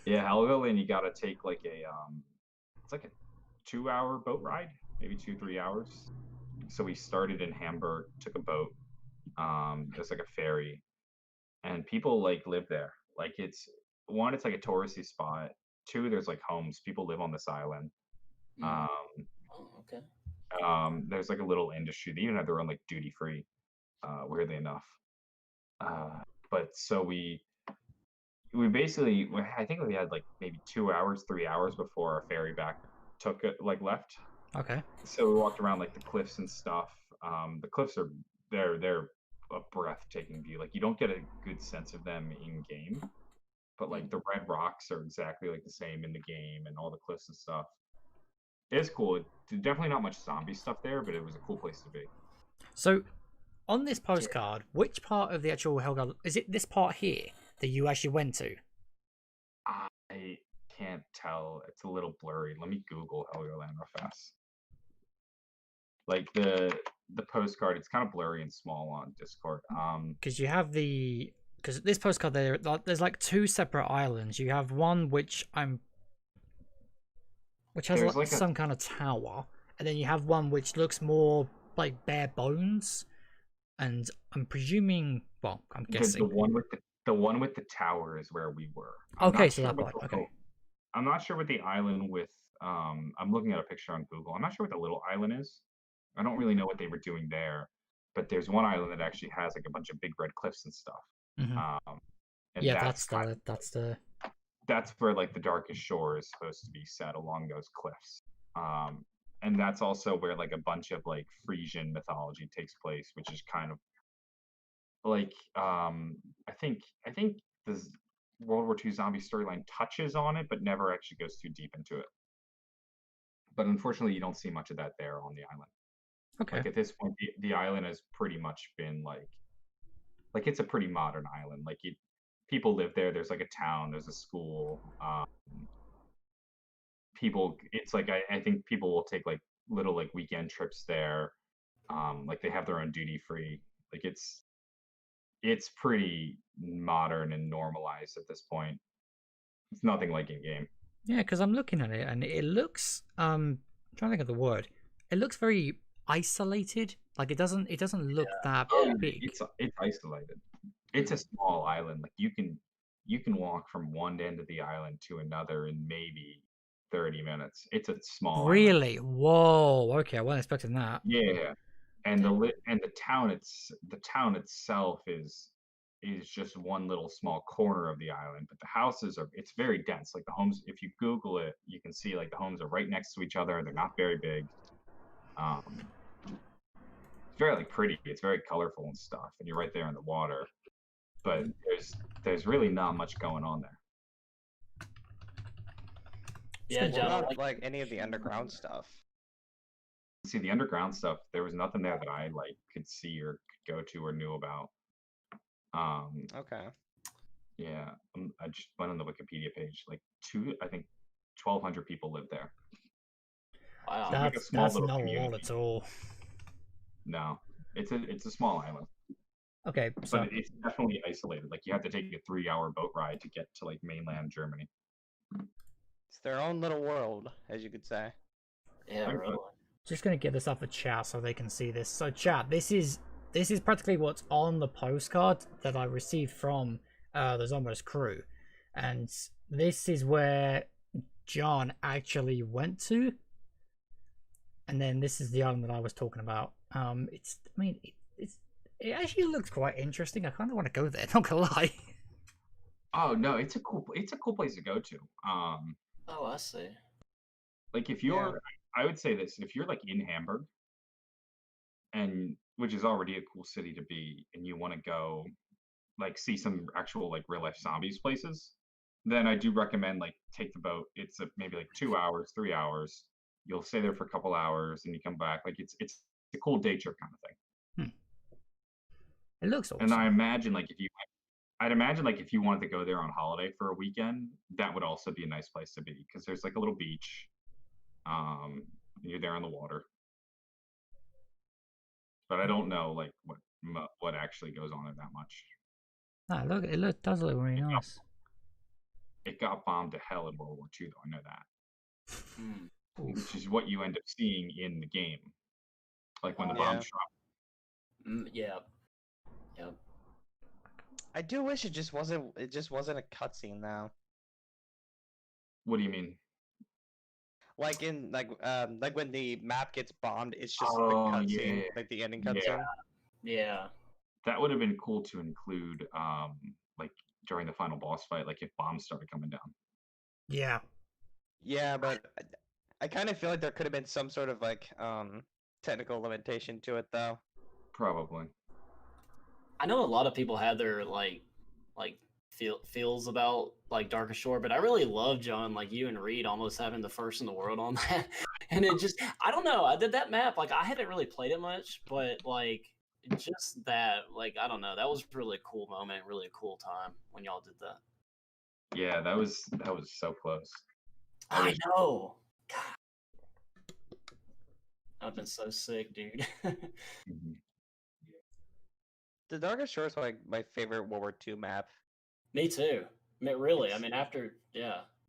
Yeah, Helgoland, you gotta take like it's like a 2-hour boat ride, maybe 2-3 hours. So we started in Hamburg, took a boat. There's like a ferry, and people like live there. Like it's like a touristy spot. 2, there's like homes. People live on this island. Okay. There's like a little industry. They even have their own like duty free, weirdly enough. But so we basically, I think we had like maybe 2 hours, 3 hours before our ferry back left. Okay. So we walked around like the cliffs and stuff. The cliffs are they're a breathtaking view. Like you don't get a good sense of them in game, but like the red rocks are exactly like the same in the game, and all the cliffs and stuff. It's cool. Definitely not much zombie stuff there, but it was a cool place to be. So, on this postcard, which part of the actual Helgoland is it? This part here that you actually went to? I can't tell. It's a little blurry. Let me Google Helgoland real fast. Like the postcard, it's kind of blurry and small on Discord. Because you have the because this postcard there's like two separate islands. You have one which has There's like like a- some kind of tower, and then you have one which looks more like bare bones. And I'm presuming, well, I'm guessing. The one with the tower is where we were. Okay, so that part. Okay. I'm not sure what the island with. I'm looking at a picture on Google. I'm not sure what the little island is. I don't really know what they were doing there, but there's one island that actually has like a bunch of big red cliffs and stuff. Mm-hmm. And Yeah, that's the. That's where like the darkest shore is supposed to be set along those cliffs. And that's also where like a bunch of like Frisian mythology takes place, which is kind of like I think the World War II zombie storyline touches on it, but never actually goes too deep into it. But unfortunately, you don't see much of that there on the island. Okay. Like at this point, the island has pretty much been like it's a pretty modern island. Like people live there. There's like a town. There's a school. It's like I think people will take like little like weekend trips there. Like they have their own duty free. Like it's pretty modern and normalized at this point. It's nothing like in game. Yeah, because I'm looking at it and it looks I'm trying to think of the word. It looks very isolated. Like it doesn't look that big. It's isolated. It's a small island. Like you can walk from one end of the island to another in maybe 30 minutes. It's a small Really? island. Whoa. Okay, I wasn't expecting that. Yeah. And the town itself is just one little small corner of the island, but the houses it's very dense. Like the homes, if you Google it, you can see like the homes are right next to each other. They're not very big. It's very like pretty. It's very colorful and stuff, and you're right there in the water. But there's really not much going on there. Yeah, What John. about like any of the underground stuff? See, the underground stuff, there was nothing there that I like could see or could go to or knew about. Okay. Yeah, I just went on the Wikipedia page. Like I think 1,200 people live there. Wow. Like a That's small not little a lot community. at all. No, it's a small island, Okay, so but it's definitely isolated. Like you have to take a 3-hour boat ride to get to like mainland Germany. It's their own little world, as you could say. Yeah, really. just gonna get this up for chat so they can see this. So chat, this is practically what's on the postcard that I received from the Zombroz crew, and this is where John actually went to, and then this is the island that I was talking about. It actually looks quite interesting. I kind of want to go there. Not gonna lie. Oh no, it's a cool place to go to. Oh, I see. Like if you're, I would say this: if you're like in Hamburg, and which is already a cool city to be, and you want to go like see some actual like real life zombies places, then I do recommend like take the boat. It's maybe like 2 hours, 3 hours. You'll stay there for a couple hours, and you come back. Like it's a cool day trip kind of thing. It looks awesome. And I'd imagine like if you wanted to go there on holiday for a weekend, that would also be a nice place to be because there's like a little beach. You're there on the water. But I don't know like what actually goes on there that much. No, it does look really nice. It got bombed to hell in World War II, though. I know that. Mm. Which is what you end up seeing in the game, like when the bombs drop. Yeah. Yep. I do wish it just wasn't a cutscene now. What do you mean? Like in like when the map gets bombed, it's just the Oh, cutscene, yeah. like the ending cutscene. Yeah. That would have been cool to include, like during the final boss fight, like if bombs started coming down. Yeah. Yeah, but I kind of feel like there could have been some sort of like technical limitation to it though. Probably. I know a lot of people had their like feels about like Darkest Shore, but I really love John, like you and Reed almost having the first in the world on that. And it just, I don't know, I did that map, like I haven't really played it much, but like just that, like I don't know, that was really a cool moment, really a cool time when y'all did that. Yeah, that was so close. I know. God. I've been so sick, dude. Mhm. The Darkest Shore is like my favorite World War II map. Me too. I mean, really. I It's- mean, after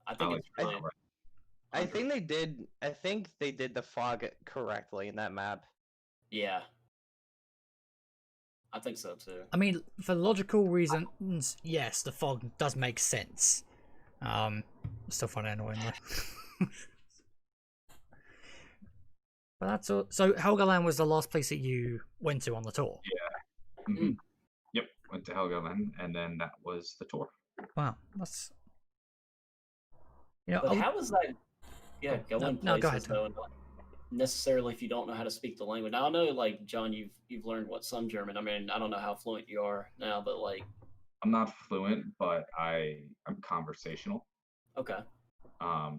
I think Oh, it's I- really. I think they did the fog correctly in that map. Yeah. I think so too. I mean, for logical reasons, yes, the fog does make sense. Still find it annoying though. But that's all. So Helgoland was the last place that you went to on the tour. Mhm. Yep, went to Helgoland, and then that was the tour. Wow, that's But how is that? Yeah, Oh, going no, go places ahead, though, and not necessarily if you don't know how to speak the language. Now I know, like John, you've learned some German. I mean, I don't know how fluent you are now, but like, I'm not fluent, but I'm conversational. okay,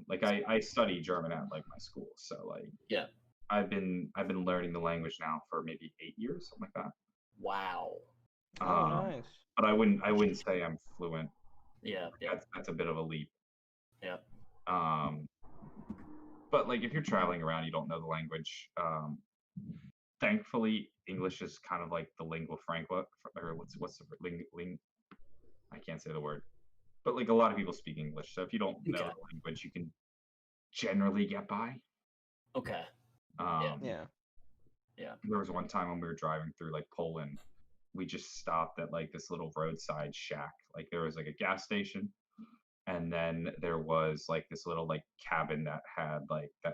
Like I study German at like my school, so like yeah, I've been learning the language now for maybe 8 years, something like that. wow, Oh, Um, nice. but I wouldn't say I'm fluent. yeah, That's a bit of a leap. yeah. Um, but like if you're traveling around, you don't know the language. Thankfully, English is kind of like the lingua franca, or what's the ling? I can't say the word, but like a lot of people speak English. So if you don't know Okay. the language, you can generally get by. Okay, Yeah. There was one time when we were driving through like Poland, we just stopped at like this little roadside shack. Like there was like a gas station, and then there was like this little like cabin that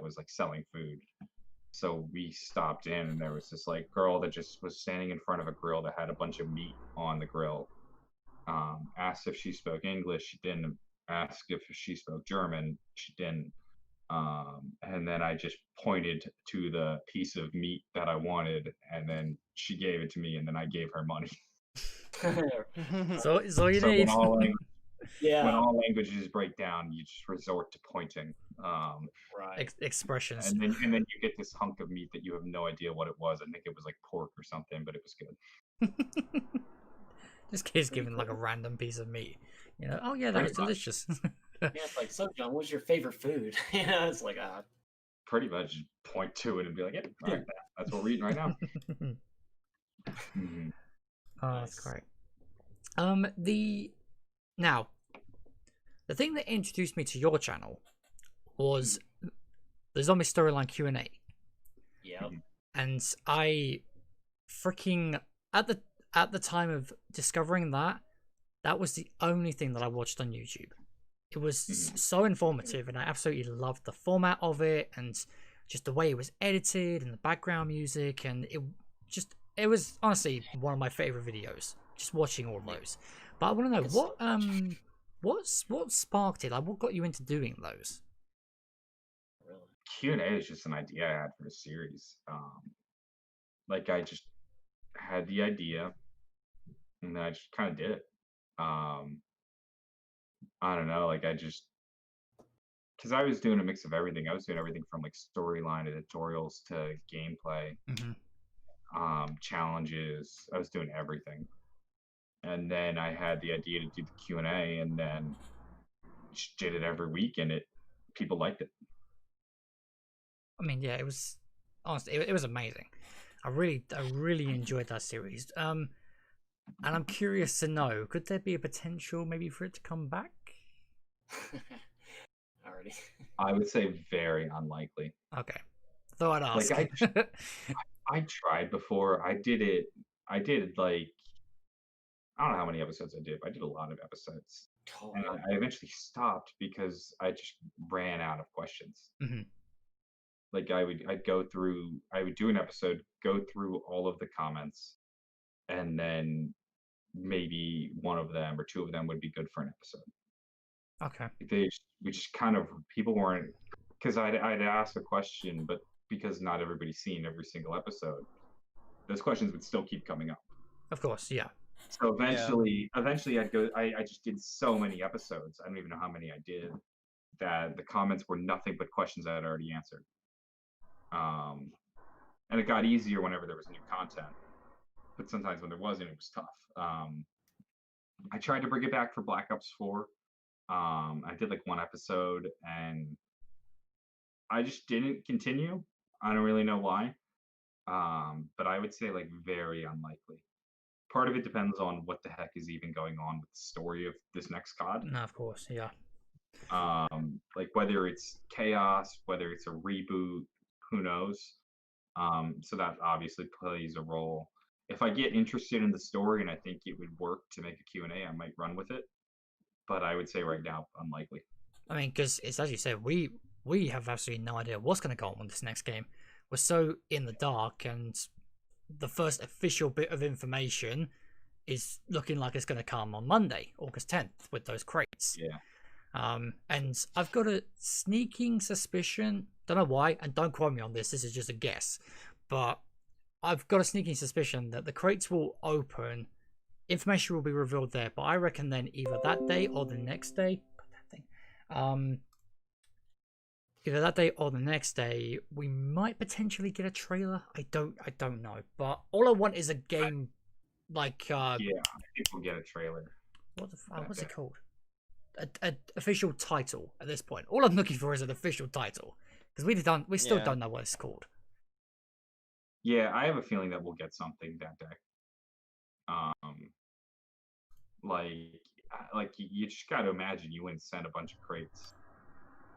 was like selling food. So we stopped in, and there was this like girl that just was standing in front of a grill that had a bunch of meat on the grill. Asked if she spoke English. She didn't. Asked if she spoke German. She didn't. And then I just pointed to the piece of meat that I wanted, and then she gave it to me, and then I gave her money. So you So need. when yeah, all languages break down, you just resort to pointing. right. Expressions. And then you get this hunk of meat that you have no idea what it was. I think it was like pork or something, but it was good. This kid's given like a random piece of meat. You know, oh yeah, that was Pretty much. delicious. Yeah, it's like, so John, what's your favorite food? It's like, Pretty much point to it and be like, yeah, all right, that's what we're eating right now. Mhm. Oh, that's Nice. great. The thing that introduced me to your channel was the zombie storyline Q&A, yeah, and I freaking at the time of discovering that was the only thing that I watched on YouTube. It was so informative, and I absolutely loved the format of it, and just the way it was edited, and the background music, and it was honestly one of my favorite videos. Just watching all of those. But I want to know what sparked it. Like, what got you into doing those? really. Q&A is just an idea I had for a series. Like I just had the idea, and then I just kind of did it. I don't know, like because I was doing a mix of everything. I was doing everything from like storyline editorials to gameplay, challenges. I was doing everything, and then I had the idea to do the Q&A, and then just did it every week, and people liked it. I mean, yeah, it was honestly it was amazing. I really enjoyed that series. And I'm curious to know, could there be a potential maybe for it to come back? Already. I would say very unlikely. Okay, thought I'd ask. Like I tried before. I did like I don't know how many episodes I did, but I did a lot of episodes. Oh, And I eventually stopped because I just ran out of questions. Mhm. Like I would do an episode, go through all of the comments, and then maybe one of them or two of them would be good for an episode. Okay. We just kind of people weren't because I'd ask a question, but because not everybody's seen every single episode, those questions would still keep coming up. Of course, yeah. So eventually I'd go. I just did so many episodes. I don't even know how many I did. That the comments were nothing but questions I had already answered. And it got easier whenever there was new content, but sometimes when there wasn't, it was tough. I tried to bring it back for Black Ops 4. I did like one episode, and I just didn't continue. I don't really know why. But I would say like very unlikely. part of it depends on what the heck is even going on with the story of this next COD. No, of course, yeah. Like whether it's chaos, whether it's a reboot, who knows? So that obviously plays a role. If I get interested in the story and I think it would work to make a Q&A, I might run with it. But I would say right now, unlikely. I mean, because it's as you said, we have absolutely no idea what's going to go on with this next game. We're so in the dark, and the first official bit of information is looking like it's going to come on Monday, August 10th, with those crates. Yeah. And I've got a sneaking suspicion, don't know why, and don't quote me on this is just a guess, but I've got a sneaking suspicion that the crates will open, information will be revealed there, but I reckon then either that day or the next day, either that day or the next day, we might potentially get a trailer. I don't know, but all I want is a game like yeah, I think we'll get a trailer. What's it called? A official title at this point. All I'm looking for is an official title, because we still don't know what it's called. Yeah, I have a feeling that we'll get something that day. Like you just got to imagine you wouldn't send a bunch of crates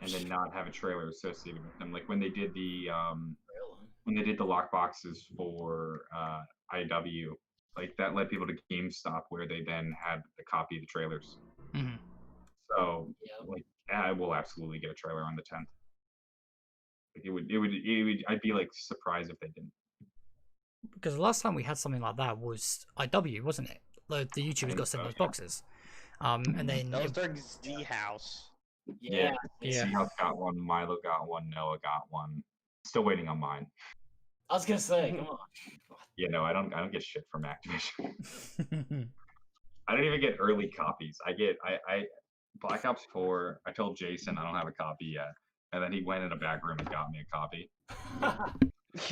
and then not have a trailer associated with them. Like when they did the lock boxes for IW, like that led people to GameStop, where they then had a copy of the trailers. Mm-hmm. So like I will absolutely get a trailer on the 10th. Like it would I'd be like surprised if they didn't. Because the last time we had something like that was IW, wasn't it? The YouTubers got sent those boxes. And then that was during Z House. Yeah. Z-House got one, Milo got one, Noah got one. Still waiting on mine. I was gonna say, come on. Yeah, no, I don't get shit from Activision. I don't even get early copies. I Black Ops 4, I told Jason I don't have a copy yet. And then he went in a back room and got me a copy.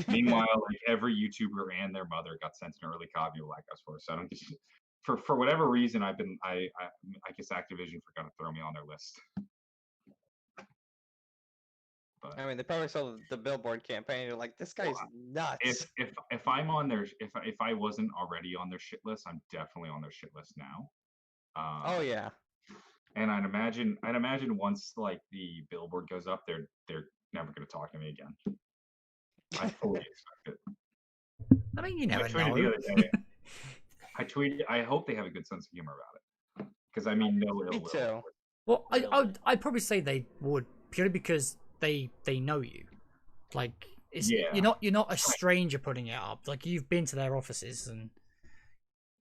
Meanwhile, like every YouTuber and their mother got sent an early copy of Black Ops 4. So I don't just, for whatever reason, I guess Activision forgot to throw me on their list. But I mean, they probably saw the billboard campaign. They're like, this guy's nuts. If I'm on their if I wasn't already on their shit list, I'm definitely on their shit list now. Oh yeah. And I'd imagine once like the billboard goes up, they're never going to talk to me again. I fully expect it. I mean, you never I tweeted know. the other day. I tweeted. I hope they have a good sense of humor about it, because I mean, no ill Me will. too. Well, I'd probably say they would, purely because they know you. Like, you're not a stranger putting it up. Like, you've been to their offices and.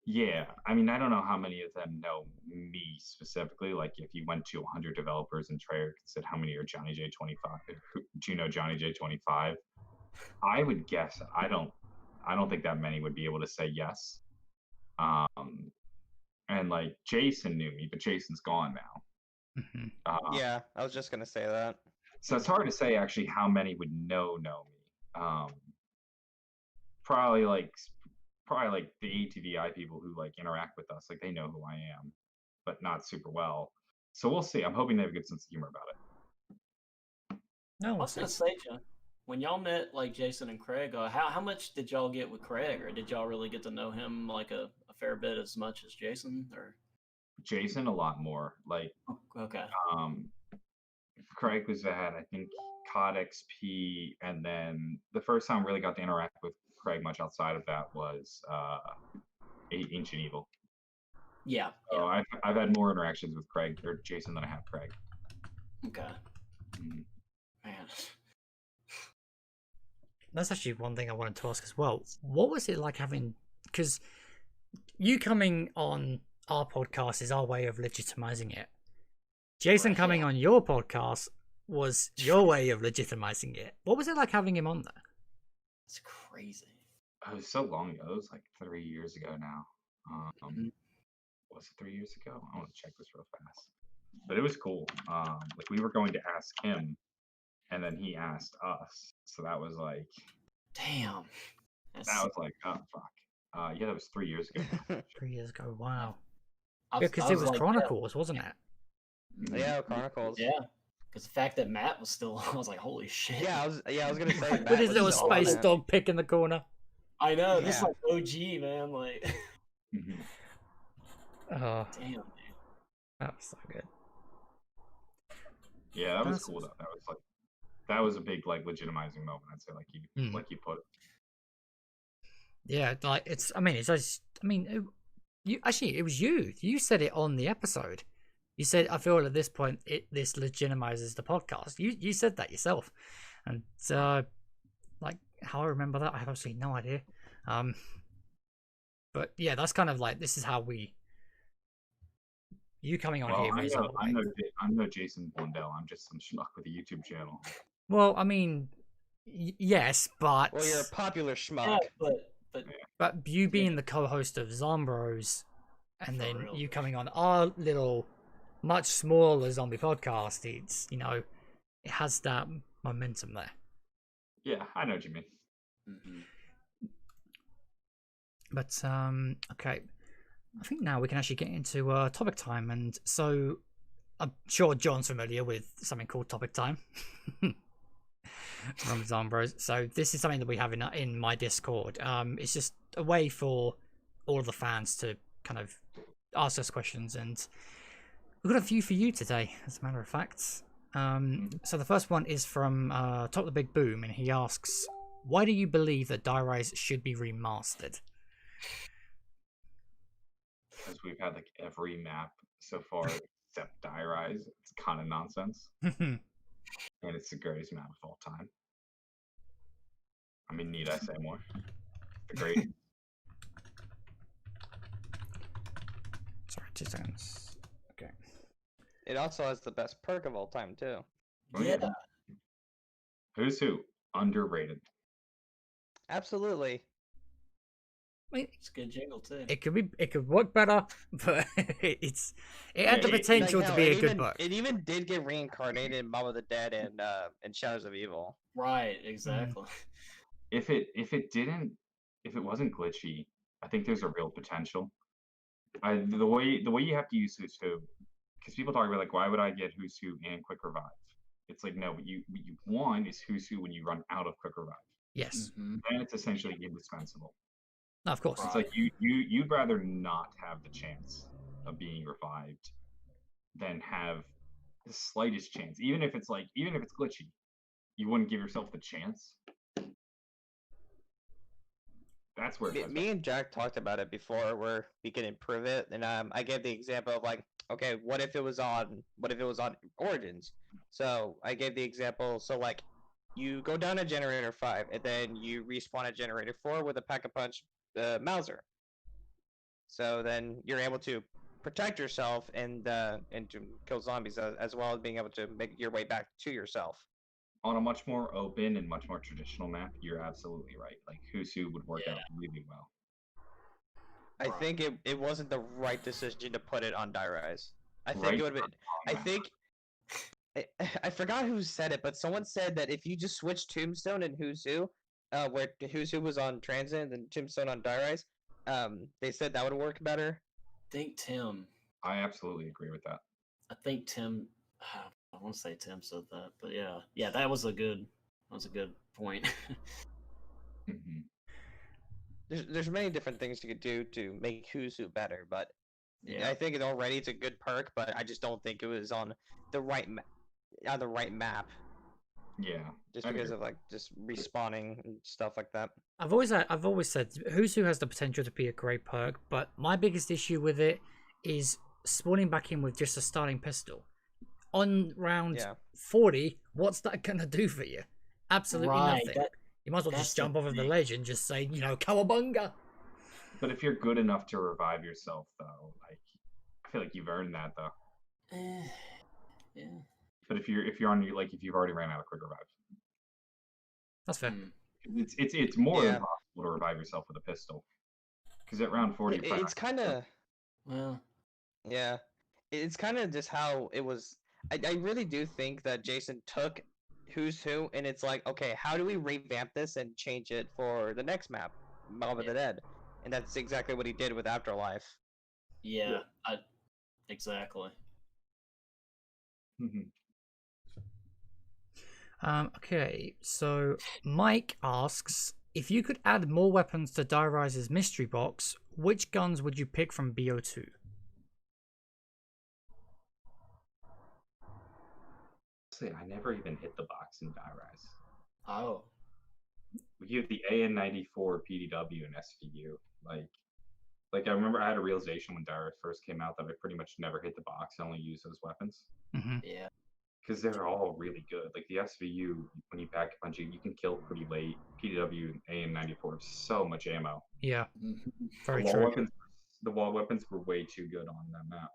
Yeah, I mean, I don't know how many of them know me specifically. Like, if you went to 100 developers and Treyarch said, "How many are JohnyJ25? Do you know JohnyJ25?" I would guess. I don't think that many would be able to say yes. And like Jason knew me, but Jason's gone now. Mm-hmm. Yeah, I was just gonna say that. So it's hard to say actually how many would know me. Probably like the ATVI people who like interact with us, like they know who I am, but not super well. So we'll see. I'm hoping they have a good sense of humor about it. I was gonna say, John, when y'all met like Jason and Craig, how much did y'all get with Craig, or did y'all really get to know him like a fair bit as much as Jason? Or Jason a lot more. Like okay. Craig was at I think COD XP, and then the first time I really got to interact with Craig much outside of that was Ancient Evil. Yeah. So I've had more interactions with Craig or Jason than I have Craig. Okay. Mm. Man. That's actually one thing I wanted to ask as well. What was it like having? Because you coming on our podcast is our way of legitimizing it. Jason coming on your podcast was your way of legitimizing it. What was it like having him on there? It's crazy. It was so long ago. It was like 3 years ago now. Was it 3 years ago? I want to check this real fast. But it was cool. Like we were going to ask him, and then he asked us. So that was like, damn. That was like, oh fuck. Yeah, that was 3 years ago. 3 years ago. Wow. Yeah, because it was like, Chronicles, wasn't it? Yeah, Chronicles. Yeah. Because the fact that Matt was still, I was like, holy shit. Yeah, I was gonna say. Matt With his was little still on space it. dog pick in the corner. I know. This is Yeah. like OG, man. Like. Mhm. Oh, Damn, dude. that was so good. Yeah, that was That's cool though. That was a big like legitimizing moment. I'd say like you put it. Yeah, like it's. I mean, it's just. I mean, you actually, it was you. You said it on the episode. You said, "I feel at this point, this legitimizes the podcast." You said that yourself, and like how I remember that, I have absolutely no idea. But yeah, that's kind of like this is how we. You coming on Well, here is our way. I'm no Jason Blundell. I'm just some schmuck with a YouTube channel. Well, I mean, yes, but Well, you're a popular schmuck. Yeah, but you being the co-host of Zombroz, and For then real. you coming on our little, much smaller zombie podcast, it's it has that momentum there. Yeah, I know what you mean. mhm. But okay, I think now we can actually get into topic time, and so I'm sure John's familiar with something called topic time from Zombroz. So this is something that we have in my Discord. It's just a way for all of the fans to kind of ask us questions, and we've got a few for you today, as a matter of fact. So the first one is from Top the Big Boom, and he asks, "Why do you believe that Die Rise should be remastered?" Because we've had like every map so far except Die Rise. It's kind of nonsense, and it's the greatest map of all time. I mean, need I say more? The great. Sorry, 2 seconds. Okay. It also has the best perk of all time too. Oh, Yeah. Who's who? Underrated. Absolutely. It's a good jingle too. It could work better, but it had the Yeah, potential to be a good book. It even did get reincarnated in Mob of the Dead and Shadows of Evil. Right, exactly. If it wasn't glitchy, I think there's a real potential. The way you have to use Who's Who, because people talk about like, why would I get Who's Who and Quick Revive? It's like, no, what you want is Who's Who when you run out of Quick Revive. Yes. Mhm. Then it's essentially indispensable. No, of course. It's like you'd rather not have the chance of being revived than have the slightest chance, even if it's glitchy. You wouldn't give yourself the chance. That's where Me and Jack talked about it before, where we can improve it, and I gave the example of like, okay, what if it was on Origins? So I gave the example. So like, you go down to Generator 5, and then you respawn at Generator 4 with a Pack-a-Punch Mauser. So then you're able to protect yourself and to kill zombies, as well as being able to make your way back to yourself. on a much more open and much more traditional map. You're absolutely right. Like Who's Who would work out really well. I think it wasn't the right decision to put it on Die Rise. I think Right it would have been. or I wrong think. I forgot who said it, but someone said that if you just switch Tombstone and Who's Who, where Who's Who was on Transit and Tombstone on Die Rise, they said that would work better. I absolutely agree with that. I think Tim. I want to say Tim said that, but yeah, that was a good point. Mhm. There's many different things you could do to make Who's Who better, but Yeah. I think it's already it's a good perk, but I just don't think it was on the right map. Yeah. Just I because agree. of like just respawning and stuff like that. I've always said Who's Who has the potential to be a great perk, but my biggest issue with it is spawning back in with just a starting pistol. On round 40, what's that gonna do for you? Absolutely Right, nothing. You might as well that's just jump the off of the thing. ledge and just say, cowabunga. But if you're good enough to revive yourself, though, like I feel like you've earned that, though. Yeah. But if you're on your if you've already ran out of quick revive, That's fair. it's more than Yeah. possible to revive yourself with a pistol. Because at round 40, It's kind of Well, yeah. It's kind of just how it was. I really do think that Jason took Who's Who, and it's like, okay, how do we revamp this and change it for the next map, Mob of the Dead? And that's exactly what he did with Afterlife. yeah, exactly. Mhm. Okay, so Mike asks, if you could add more weapons to Die Rise's mystery box, which guns would you pick from BO2? Say, I never even hit the box in Die Rise. Oh. You have the AN94, PDW, and SVU. Like I remember I had a realization when Die Rise first came out that I pretty much never hit the box. I only use those weapons. Mm-hmm. Yeah. Because they're all really good. Like the SVU, when you back punch it, you can kill pretty late. PDW and AN94 have so much ammo. Yeah, very the wall true. weapons, the wall weapons were way too good on that map,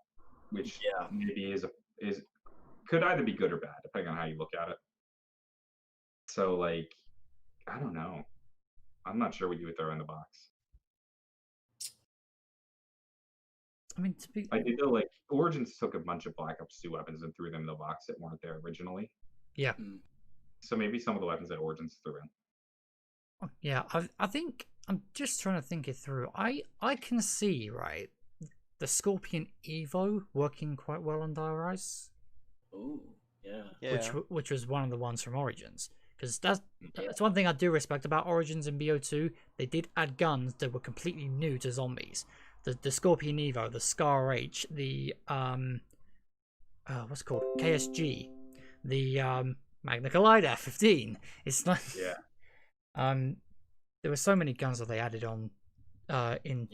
which maybe could either be good or bad depending on how you look at it. So like, I don't know. I'm not sure what you would throw in the box. I mean, I did know like Origins took a bunch of Black Ops 2 weapons and threw them in the box that weren't there originally. Yeah. So maybe some of the weapons that Origins threw in. Yeah, I think I'm just trying to think it through. I can see, right, the Scorpion Evo working quite well on Die Rise. Ooh, yeah. Which was one of the ones from Origins. Because that's one thing I do respect about Origins and BO2. They did add guns that were completely new to zombies. The Scorpion Evo, the Scar H, the what's it called, KSG, the MagnaCollider15. It's like there were so many guns that they added on I think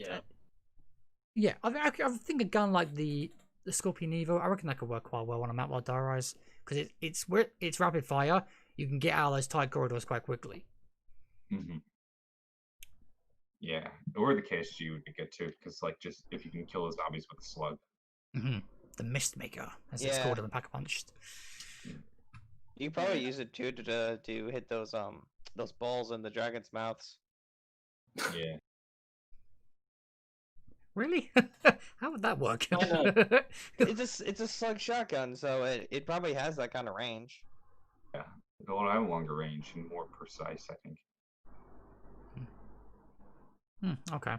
a gun like the Scorpion Evo, I reckon that could work quite well on a map like Die Rise because it's rapid fire. You can get out of those tight corridors quite quickly. Mm-hmm. Yeah, or the KSG would be good too, because like just if you can kill the zombies with a slug. Mm-hmm. The Mist Maker, as it's called in the Pack-a-Punch. You probably use it too to hit those balls in the dragon's mouths. Yeah. Really? How would that work? It's a slug shotgun, so it probably has that kind of range. Yeah, it'll have a longer range and more precise, I think. Okay.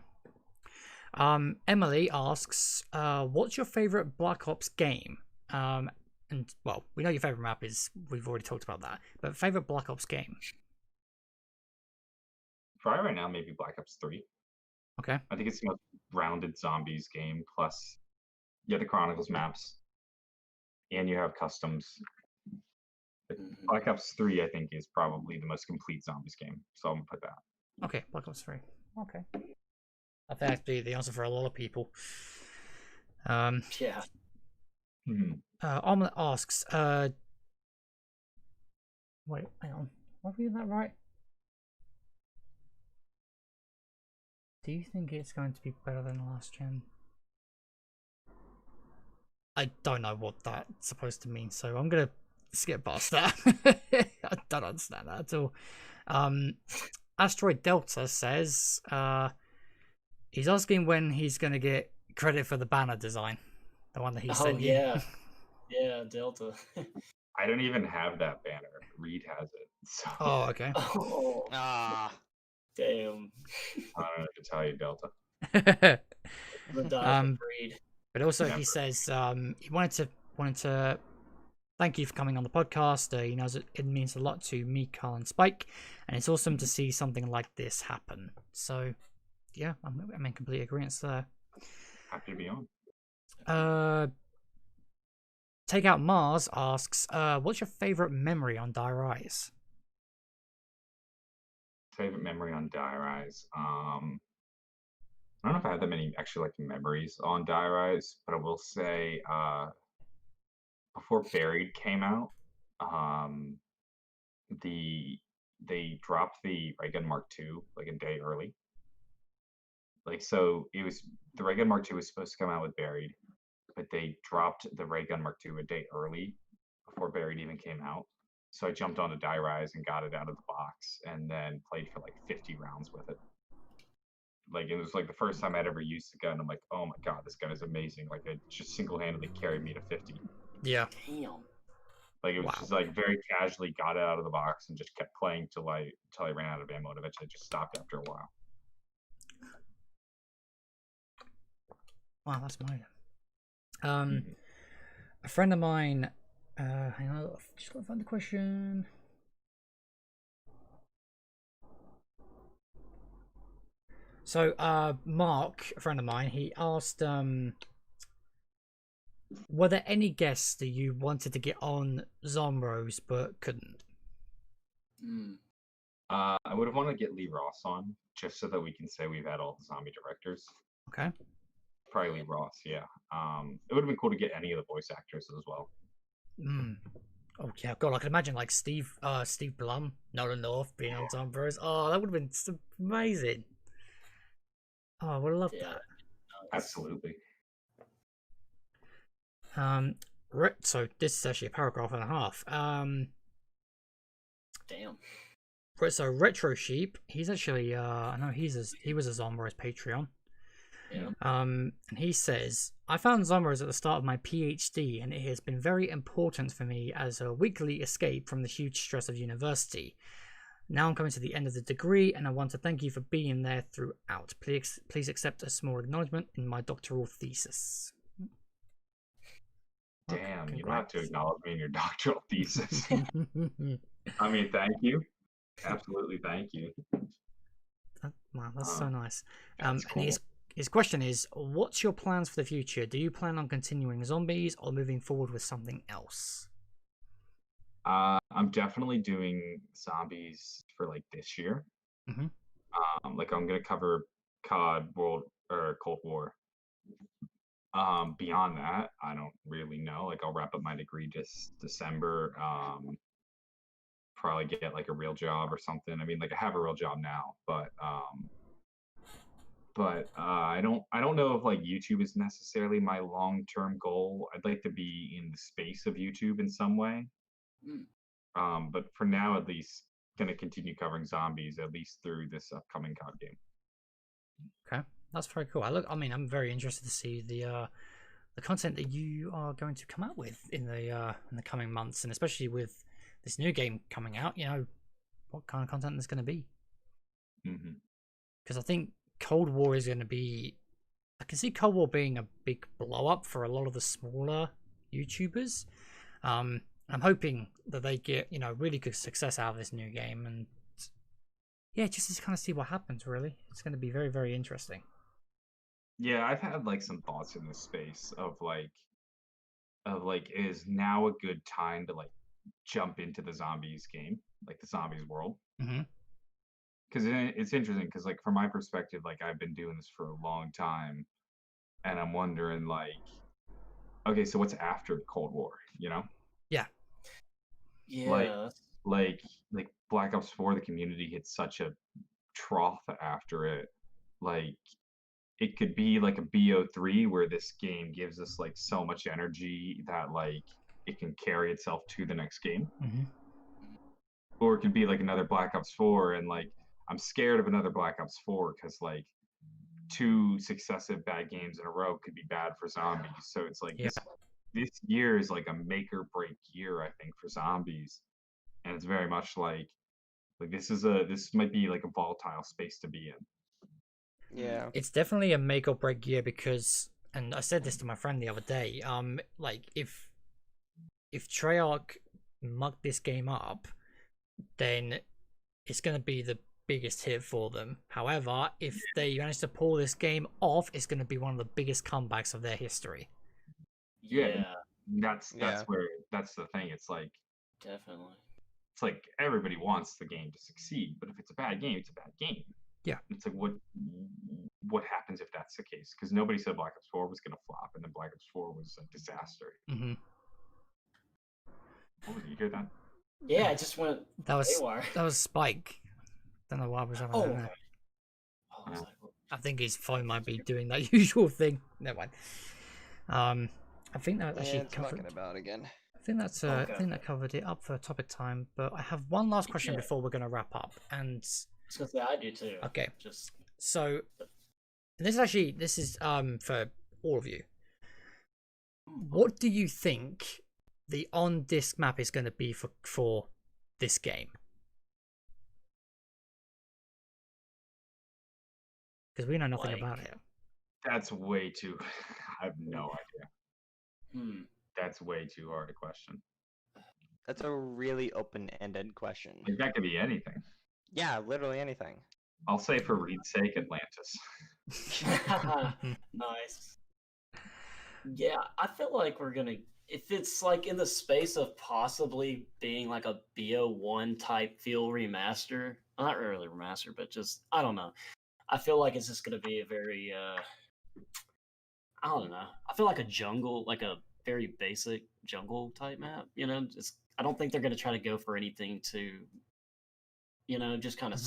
Emily asks, what's your favorite Black Ops game? And well, we know your favorite map is, we've already talked about that, but favorite Black Ops game? Probably right now, maybe Black Ops 3. Okay. I think it's the most rounded zombies game, plus the Chronicles maps, and you have customs. Black Ops 3, I think, is probably the most complete zombies game, so I'm gonna put that. Okay, Black Ops 3. Okay. I think that'd be the answer for a lot of people. Yeah. Omelette asks, wait, hang on. Have we done that right? Do you think it's going to be better than the last gen? I don't know what that's supposed to mean, so I'm gonna skip past that. I don't understand that at all. Asteroid Delta says he's asking when he's gonna get credit for the banner design, the one that he sent you. Yeah, Delta. I don't even have that banner. Reed has it. So. Oh, okay. Damn. I don't know what to tell you, Delta. But also he says he wanted to thank you for coming on the podcast. He knows it means a lot to me, Carl, and Spike, and it's awesome to see something like this happen. So, yeah, I'm in complete agreement there. Happy to be on. Take Out Mars asks, what's your favorite memory on Die Rise? Favorite memory on Die Rise? I don't know if I have that many actually like memories on Die Rise, but I will say before Buried came out, they dropped the Ray Gun Mark II like a day early. Like so, it was the Ray Gun Mark II was supposed to come out with Buried, but they dropped the Ray Gun Mark II a day early before Buried even came out. So I jumped onto Die Rise and got it out of the box, and then played for like 50 rounds with it. Like it was like the first time I'd ever used the gun. I'm like, oh my god, this gun is amazing! Like it just single-handedly carried me to 50. Yeah. Damn. Like it was just like very casually got it out of the box and just kept playing till I ran out of ammo, and eventually just stopped after a while. Wow, that's mine. A friend of mine. Hang on, I've just got to find the question. So, Mark, a friend of mine, he asked, were there any guests that you wanted to get on Zombroz but couldn't? I would have wanted to get Lee Ross on, just so that we can say we've had all the zombie directors. Okay. Probably Lee Ross, yeah. It would have been cool to get any of the voice actors as well. Oh yeah, God, I could imagine like Steve Blum, Nolan North being on Zombroz. Oh, that would have been amazing. Oh, I would have loved that. Absolutely. So this is actually a paragraph and a half. Damn. So Retro Sheep, he's actually I know he was a Zombroz Patreon. Yeah. And he says, I found Zombroz at the start of my PhD, and it has been very important for me as a weekly escape from the huge stress of university. Now I'm coming to the end of the degree, and I want to thank you for being there throughout. Please accept a small acknowledgement in my doctoral thesis. Damn, you don't have to acknowledge me in your doctoral thesis. I mean, thank you. Absolutely, thank you. Wow, that's so nice. That's cool. And his question is, what's your plans for the future? Do you plan on continuing Zombies or moving forward with something else? I'm definitely doing Zombies for like this year. Like I'm gonna cover COD Cold War. Beyond that, I don't really know. Like I'll wrap up my degree this December. Probably get like a real job or something. I mean, like I have a real job now, but I don't know if like YouTube is necessarily my long-term goal. I'd like to be in the space of YouTube in some way. But for now, at least, gonna continue covering Zombies at least through this upcoming COD game. Okay, that's very cool. I'm very interested to see the content that you are going to come out with in the coming months, and especially with this new game coming out. You know, what kind of content there's going to be. Because I think Cold War is going to be. I can see Cold War being a big blow up for a lot of the smaller YouTubers. I'm hoping that they get really good success out of this new game, and yeah, just to kind of see what happens. Really, it's going to be very, very interesting. Yeah, I've had like some thoughts in this space of like, is now a good time to like jump into the Zombies game, like the Zombies world? Because it's interesting, because like from my perspective, like I've been doing this for a long time, and I'm wondering like, okay, so what's after Cold War? Yeah. Like Black Ops 4, the community hit such a trough after it. Like it could be like a BO3 where this game gives us like so much energy that like it can carry itself to the next game. Or it could be like another Black Ops 4, and like I'm scared of another Black Ops 4 because like 2 successive bad games in a row could be bad for Zombies. So it's like this year is like a make or break year, I think, for Zombies. And it's very much like this might be like a volatile space to be in. Yeah. It's definitely a make or break year because, and I said this to my friend the other day, like if Treyarch mug this game up, then it's going to be the biggest hit for them. However, if they manage to pull this game off, it's going to be one of the biggest comebacks of their history. Yeah. That's where that's the thing. It's like Definitely. It's like everybody wants the game to succeed, but if it's a bad game, it's a bad game. Yeah. It's like what happens if that's the case? Because nobody said Black Ops 4 was going to flop, and then Black Ops 4 was a disaster. Oh, did you hear that? Yeah, it just went. That was haywire. That was Spike. Don't know why I was having that there. I was like, I think his phone might be doing that usual thing. Never mind. I think that actually it's covered. mucking about again. I think that's. I think that covered it up for topic time. But I have one last question before we're going to wrap up. And I was gonna say I do too. okay. Just So this is for all of you. What do you think the on-disc map is going to be for this game? Because we know nothing about it. That's way too. I have no idea. Hmm. That's way too hard a question. That's a really open-ended question. Like, that could be anything. Yeah, literally anything. I'll say for Reed's sake, Atlantis. Nice. Yeah, I feel like we're gonna, if it's like in the space of possibly being like a BO1 type feel remaster, not really remaster, but just, I don't know. I feel like it's just gonna be a very, I don't know. I feel like a jungle, like a very basic jungle type map, you know? Just, I don't think they're gonna try to go for anything to, you know, just kind of,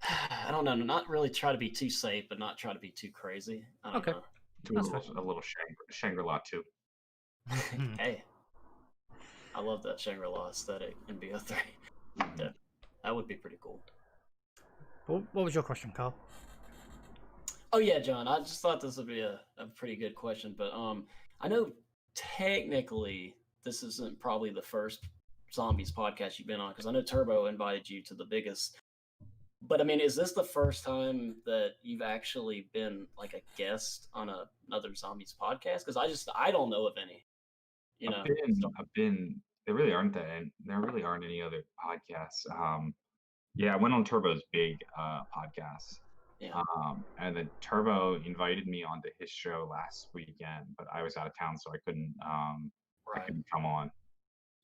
I don't know, not really try to be too safe, but not try to be too crazy. I don't know. Do a little Shangri-La too. Hey, I love that Shangri-La aesthetic in BO3. Yeah, that would be pretty cool. What was your question, Carl? Oh yeah, John, I just thought this would be a pretty good question, but I know technically this isn't probably the first Zombies podcast you've been on, because I know Turbo invited you to the biggest. But I mean, is this the first time that you've actually been like a guest on another Zombies podcast? Because I don't know of any. You know, I've been. There really aren't any other podcasts. Yeah, I went on Turbo's big podcast. Yeah. And then Turbo invited me onto his show last weekend, but I was out of town, so I couldn't. I couldn't come on.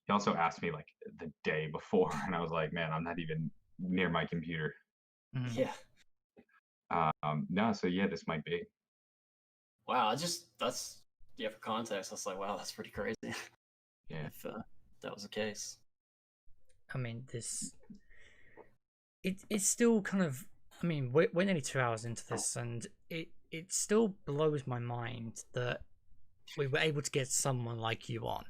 He also asked me like the day before, and I was like, man, I'm not even near my computer. Yeah. No, so yeah, this might be. Wow, for context, I was like, wow, that's pretty crazy. Yeah. If that was the case. I mean, it's still kind of, I mean, we're nearly 2 hours into this, and it still blows my mind that we were able to get someone like you on.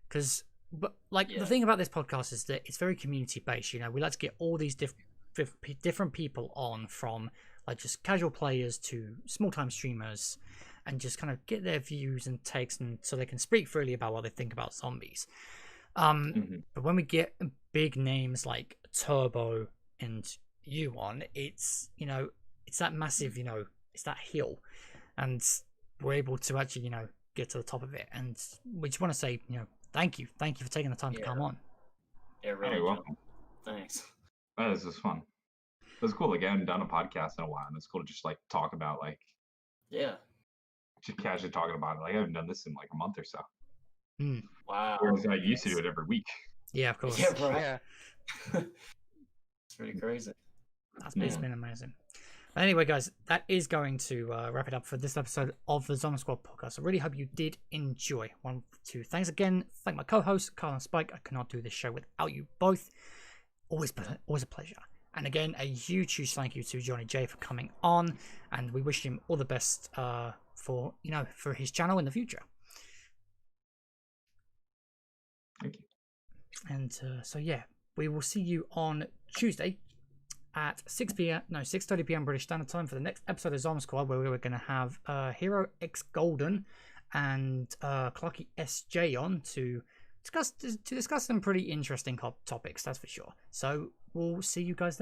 Because, the thing about this podcast is that it's very community based. You know, we like to get all these different people on, from like just casual players to small time streamers, and just kind of get their views and takes, and so they can speak freely about what they think about zombies. But when we get big names like Turbo and you on, it's, you know, it's that massive, you know, it's that hill, and we're able to actually, you know, get to the top of it. And we just want to say, you know, thank you for taking the time to come on. Yeah, really. You're welcome. Thanks. This was fun. It was cool. Like, I haven't done a podcast in a while, and it's cool to just like talk about just casually talking about it. Like, I haven't done this in like a month or so. Wow. Whereas I used to do it every week. Yeah, of course. Yeah, right. Yeah. It's pretty crazy. It's been amazing. But anyway, guys, that is going to wrap it up for this episode of the ZombSquad Podcast. I really hope you did enjoy. Thanks again. Thank my co-hosts, Carl and Spike. I cannot do this show without you both. Always a pleasure. And again, a huge thank you to Johnny J for coming on, and we wish him all the best for his channel in the future. Thank you. And so yeah, we will see you on Tuesday at 6:30 p.m. British Standard Time for the next episode of ZombSquad, where we're going to have Hero X Golden and Clarky SJ on to discuss some pretty interesting topics, that's for sure. So we'll see you guys then.